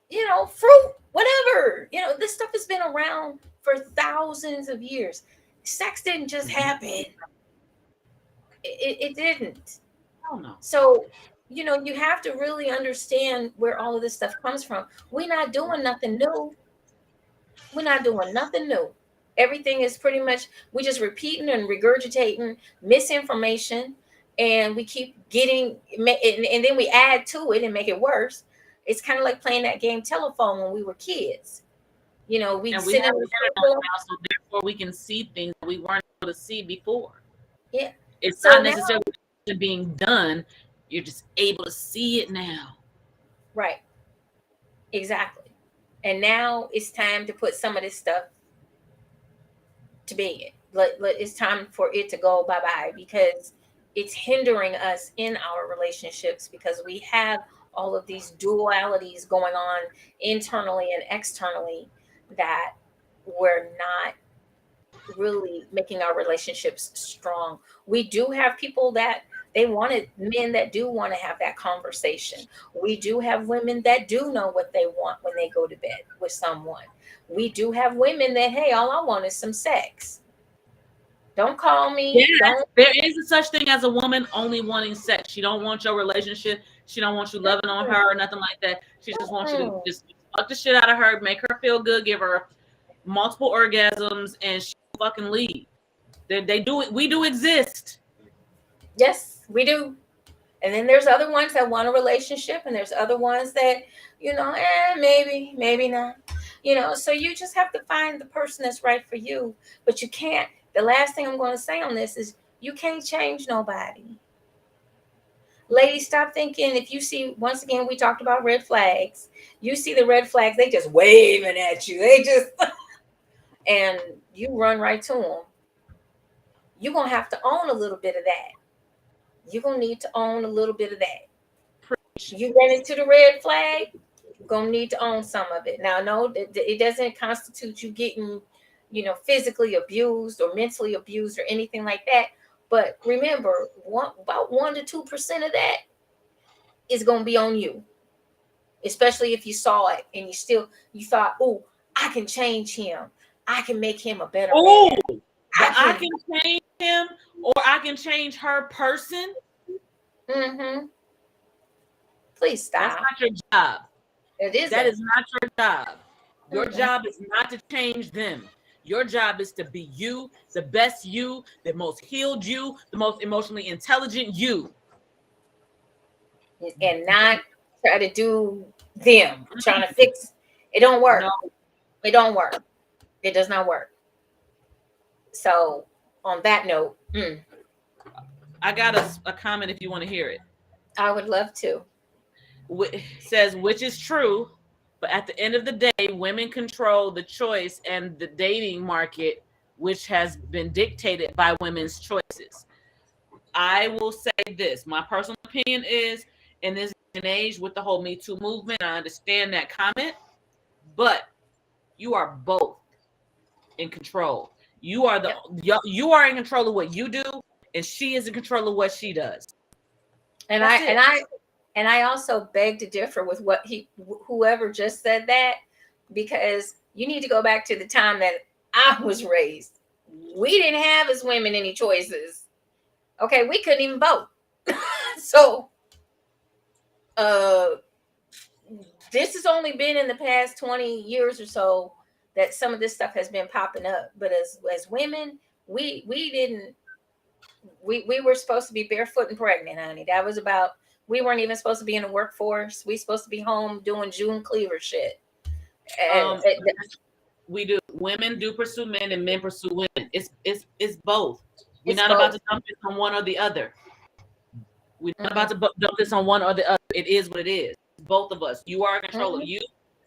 universe. fruit, whatever. This stuff has been around for thousands of years. Sex didn't just happen. It didn't. I don't know. So, you have to really understand where all of this stuff comes from. We're not doing nothing new. We're not doing nothing new. Everything is pretty much, we just repeating and regurgitating misinformation, and we keep getting, and then we add to it and make it worse. It's kind of like playing that game telephone when we were kids. We'd And we sit have in a the internet circle. now, so therefore we can see things that we weren't able to see before. Yeah. It's So not now, necessarily being done. You're just able to see it now. right, exactly. And now it's time to put some of this stuff to bed. It's time for it to go bye bye, because it's hindering us in our relationships, because we have all of these dualities going on internally and externally. that we're not really making our relationships strong. We do have people that they wanted men that do want to have that conversation. We do have women that do know what they want when they go to bed with someone. We do have women that, hey, all I want is some sex. Don't call me. Yes, Don't. there is a such thing as a woman only wanting sex. She don't want your relationship. She don't want you loving on her or nothing like that. She just wants you to Mm. just fuck the shit out of her, make her feel good, give her multiple orgasms, and she fucking leave. They do it. We do exist. Yes, we do. And then there's other ones that want a relationship, and there's other ones that, maybe, maybe not. So you just have to find the person that's right for you. But you can't. The last thing I'm going to say on this is you can't change nobody. Ladies, stop thinking. If you see, once again, we talked about red flags. You see the red flags, they just waving at you. They just, and you run right to them. You're going to have to own a little bit of that. You're going to need to own a little bit of that. You run into the red flag, you're going to need to own some of it. Now, no, it doesn't constitute you getting, physically abused or mentally abused or anything like that. But remember, about 1% to 2% of that is going to be on you. Especially if you saw it and you thought, oh, I can change him. I can make him a better man. I can change him, or I can change her person. Mm-hmm. Please stop. That's not your job. It isn't. That is not your job. Your job is not to change them. Your job is to be you, the best you, the most healed you, the most emotionally intelligent you. And not try to do them, trying to fix. It don't work. No. It don't work. It does not work. So on that note, I got a comment if you want to hear it. I would love to. Says, which is true, but at the end of the day, women control the choice and the dating market, which has been dictated by women's choices. I will say this. My personal opinion is, in this age with the whole Me Too movement, I understand that comment, but you are both in control. You are you are in control of what you do, and she is in control of what she does. And I also beg to differ with whoever just said that, because you need to go back to the time that I was raised. We didn't have as women any choices. Okay, we couldn't even vote. So this has only been in the past 20 years or so that some of this stuff has been popping up. But as women, we were supposed to be barefoot and pregnant, honey. That was about, we weren't even supposed to be in the workforce. We supposed to be home doing June Cleaver shit. We do. Women do pursue men, and men pursue women. It's both. We're not about to dump this on one or the other. We're not about to dump this on one or the other. It is what it is. Both of us. You are in control of you.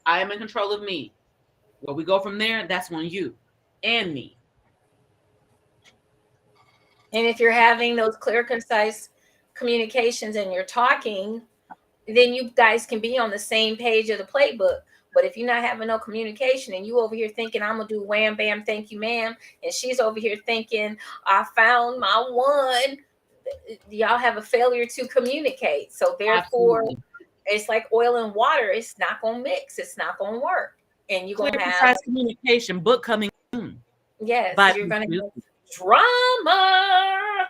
I am in control of me. Where we go from there, that's on you and me. And if you're having those clear, concise communications and you're talking, then you guys can be on the same page of the playbook. But if you're not having no communication and you over here thinking, I'm going to do wham, bam, thank you, ma'am, and she's over here thinking, I found my one, y'all have a failure to communicate. So therefore, It's like oil and water. It's not going to mix. It's not going to work. And you're going to have communication book coming soon. Yes, you're going to have drama.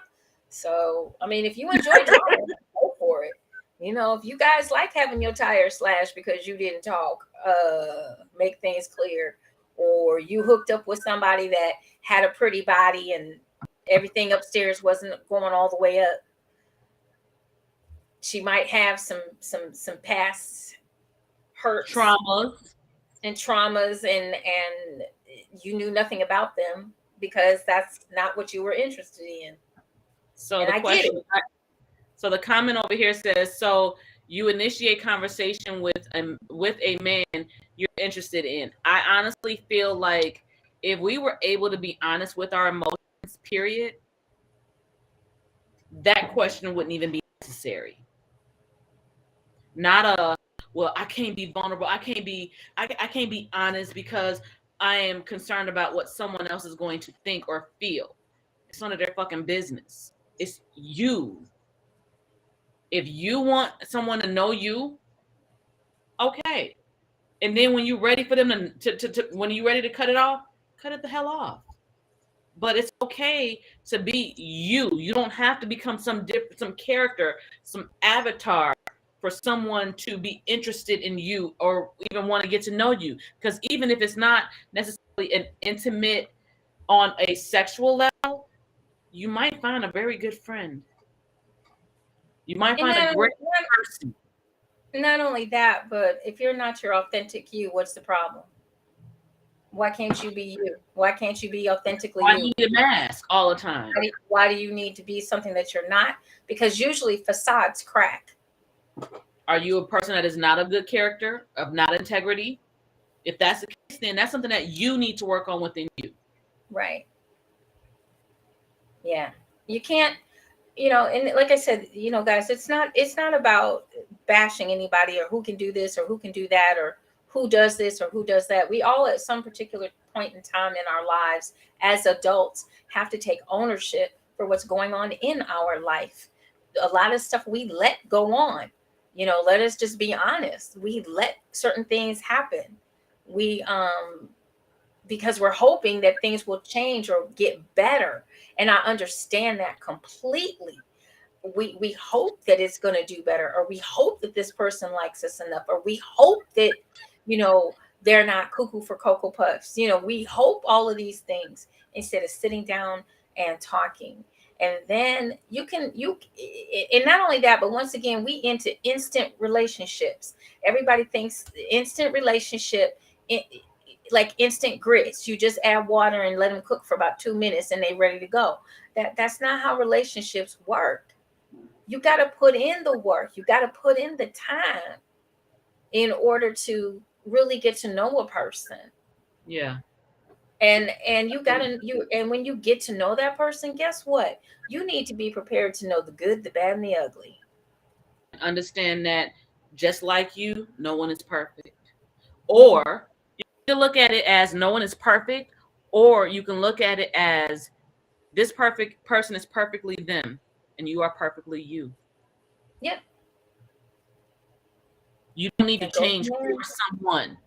So, I mean, if you enjoy drama, go for it. If you guys like having your tires slashed because you didn't talk, make things clear, or you hooked up with somebody that had a pretty body and everything upstairs wasn't going all the way up. She might have some past hurts, traumas, and you knew nothing about them because that's not what you were interested in. So the comment over here says, so you initiate conversation with a man you're interested in. I honestly feel like if we were able to be honest with our emotions, period, that question wouldn't even be necessary. Not well, I can't be vulnerable. I can't be honest because I am concerned about what someone else is going to think or feel. It's none of their fucking business. It's you. If you want someone to know you, okay. And then when you're ready for them to when you're ready to cut it off, cut it the hell off. But it's okay to be you. You don't have to become some character, some avatar for someone to be interested in you or even want to get to know you. Because even if it's not necessarily an intimate on a sexual level, you might find a very good friend. You might And find a great person. not only that, but if you're not your authentic you, what's the problem? Why can't you be you? Why can't you be authentically Why you? you need a mask all the time? Why do you need to be something that you're not? Because usually facades crack. Are you a person that is not of good character, of not integrity? If that's the case, then that's something that you need to work on within you. Right. Yeah. You can't, and like I said, guys, it's not about bashing anybody or who can do this or who can do that or who does this or who does that. We all at some particular point in time in our lives as adults have to take ownership for what's going on in our life. A lot of stuff we let go on. Let us just be honest. We let certain things happen. We because we're hoping that things will change or get better. And I understand that completely. We hope that it's going to do better, or we hope that this person likes us enough, or we hope that, they're not cuckoo for Cocoa Puffs. We hope all of these things instead of sitting down and talking. And then and not only that, but once again, we into instant relationships. Everybody thinks instant relationship, like instant grits. You just add water and let them cook for about 2 minutes and they're ready to go. That's not how relationships work. You got to put in the work. You got to put in the time in order to really get to know a person. Yeah. And when you get to know that person, guess what? You need to be prepared to know the good, the bad, and the ugly. Understand that just like you, no one is perfect. Or you can look at it as no one is perfect, or you can look at it as this perfect person is perfectly them and you are perfectly you. Yeah. You don't need to change for someone.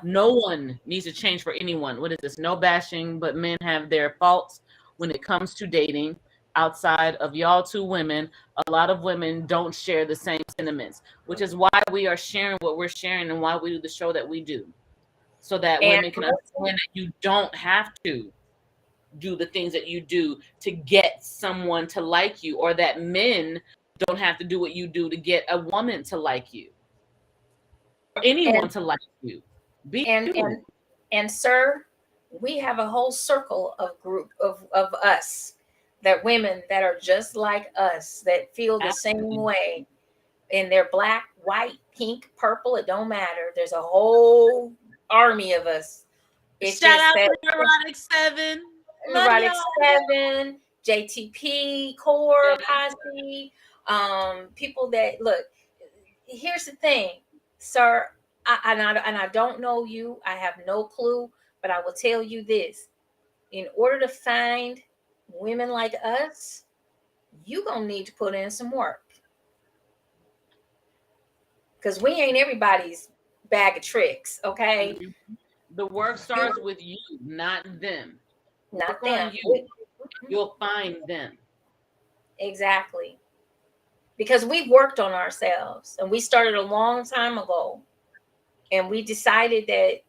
No one needs to change for anyone. What is this? No bashing, but men have their faults when it comes to dating. Outside of y'all two women, a lot of women don't share the same sentiments, which is why we are sharing what we're sharing and why we do the show that we do. So that women can understand that you don't have to do the things that you do to get someone to like you, or that men don't have to do what you do to get a woman to like you, or anyone to like you. Be you. And sir, we have a whole circle of group of us, that women that are just like us, that feel the same way, and they're black, white, pink, purple, it don't matter. There's a whole army of us. It's shout out to Neurotic 7. Neurotic 7, JTP, Core, Posse, people that look. Here's the thing, sir. I don't know you. I have no clue, but I will tell you this: in order to find women like us, you gonna need to put in some work, because we ain't everybody's bag of tricks. Okay. The work starts with you, not them. Not work them. on you. You'll find them. Exactly. Because we've worked on ourselves, and we started a long time ago, and we decided that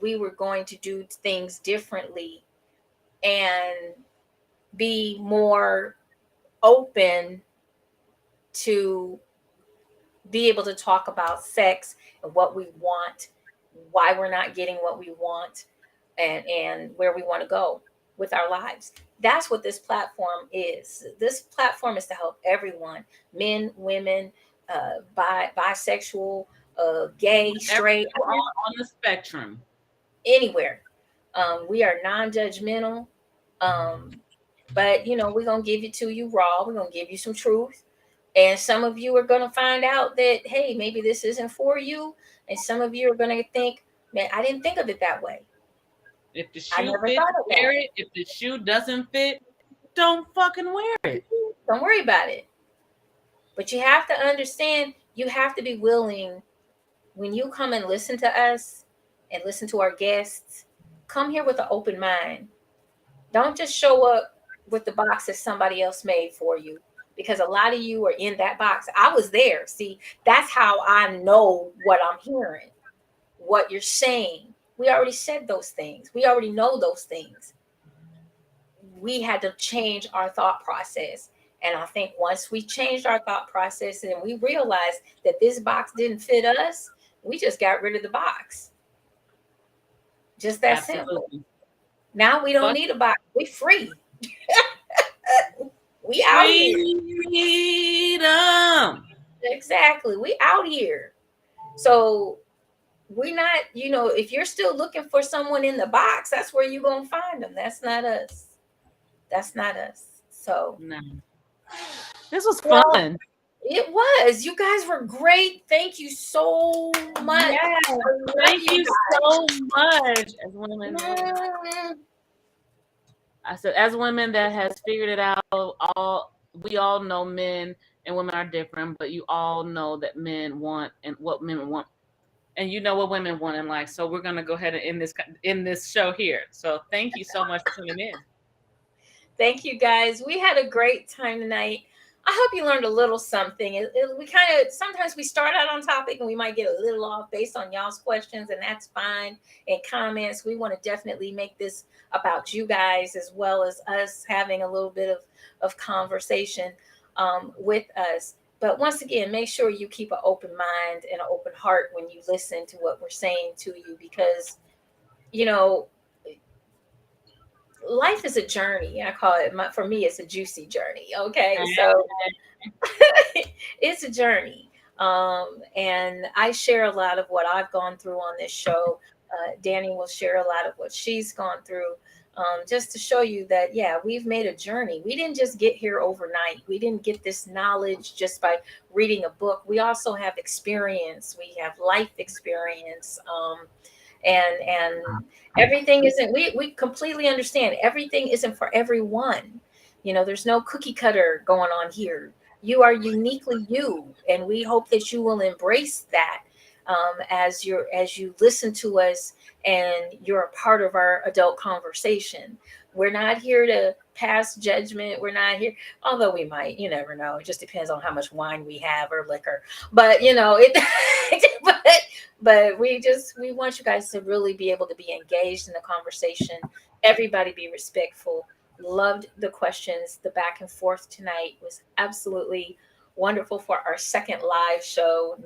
we were going to do things differently and be more open to be able to talk about sex and what we want, why we're not getting what we want, and where we want to go with our lives. That's what this platform is. This platform is to help everyone: men, women, bisexual, gay, straight, on the spectrum, anywhere. We are non-judgmental, but we're gonna give it to you raw. We're gonna give you some truth, and some of you are gonna find out that, hey, maybe this isn't for you, and some of you are gonna think, Man, I didn't think of it that way. If the I shoe never fits, thought of wear that. it. If the shoe doesn't fit, don't fucking wear it. Don't worry about it. But you have to understand, you have to be willing when you come and listen to us and listen to our guests, come here with an open mind. Don't just show up with the box that somebody else made for you, because a lot of you are in that box. I was there. See, that's how I know what I'm hearing, what you're saying. We already said those things. We already know those things. We had to change our thought process. And I think once we changed our thought process and we realized that this box didn't fit us, we just got rid of the box. Just that simple. Absolutely. Now we don't Fuck need a box. We free. We out here. freedom. Exactly. We out here. So we're not, if you're still looking for someone in the box, that's where you're going to find them. That's not us. That's not us. So, No. This was well, fun. it was. You guys were great. Thank you so much. Yes. I love Thank you guys. so much. As women, Mm. I said, as women that has figured it out, we all know men and women are different, but you all know that men want and what men want, and you know what women want in life. So we're gonna go ahead and end this show here. So thank you so much for tuning in. Thank you, guys. We had a great time tonight. I hope you learned a little something. We kind of, sometimes we start out on topic and we might get a little off based on y'all's questions, and that's fine. And comments, we want to definitely make this about you guys as well as us having a little bit of conversation with us. But once again, make sure you keep an open mind and an open heart when you listen to what we're saying to you, because, life is a journey. I call it, for me, it's a juicy journey. Okay. So it's a journey. And I share a lot of what I've gone through on this show. Danny will share a lot of what she's gone through, just to show you that, yeah, we've made a journey. We didn't just get here overnight. We didn't get this knowledge just by reading a book. We also have experience. We have life experience. And everything isn't, we completely understand everything isn't for everyone. There's no cookie cutter going on here. You are uniquely you, and we hope that you will embrace that, as you listen to us and you're a part of our adult conversation. We're not here to pass judgment. We're not here, although we might, you never know. It just depends on how much wine we have or liquor. But but we want you guys to really be able to be engaged in the conversation. Everybody be respectful. Loved the questions. The back and forth tonight was absolutely wonderful for our second live show.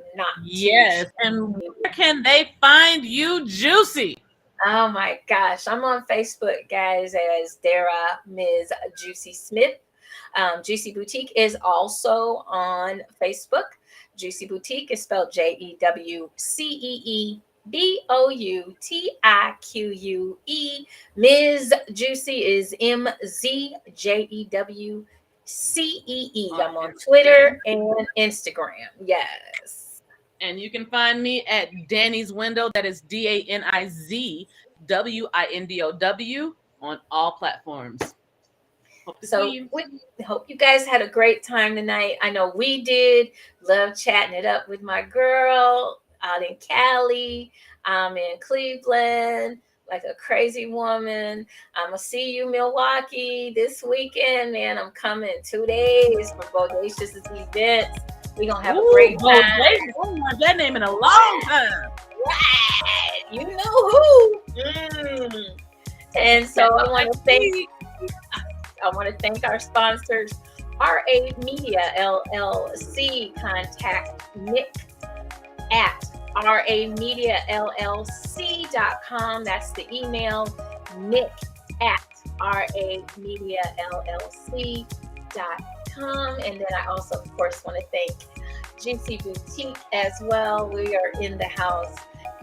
Yes. And where can they find you, Juicy? Oh my gosh. I'm on Facebook, guys, as Dara Ms. Juicy Smith. Juicy Boutique is also on Facebook. Juicy Boutique is spelled JEWCEEBOUTIQUE. Ms. Juicy is MZJEWCEE. I'm on Twitter and Instagram. Yes. And you can find me at Danny's Window. That is DANIZWINDOW on all platforms. Hope to see you. We hope you guys had a great time tonight. I know we did. Love chatting it up with my girl out in Cali. I'm in Cleveland like a crazy woman. I'm going to see you Milwaukee this weekend, man. I'm coming 2 days for Bodacious' events. We're going to have a great time. I haven't heard that name in a long time. Right. You know who. And so I want to thank our sponsors, RA Media LLC. Contact Nick at ramediallc.com. That's the email, Nick at ramediallc.com. And then I also, of course, want to thank Juicy Boutique as well. We are in the house.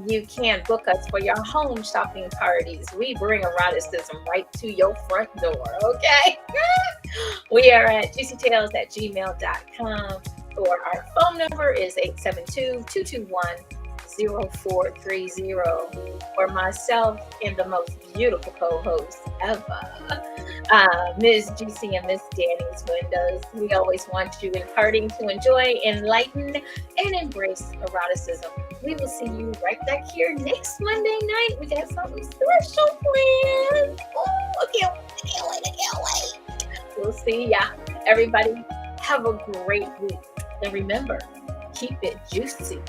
You can book us for your home shopping parties. We bring eroticism right to your front door, okay? We are at juicytales@gmail.com, or our phone number is 872-221 0430, for myself and the most beautiful co-host ever, Ms. Juicy and Miss Danny's Windows. We always want you imparting to enjoy, enlighten, and embrace eroticism. We will see you right back here next Monday night. We got something special planned. Oh, I can't wait. We'll see ya. Everybody, have a great week. And remember, keep it juicy.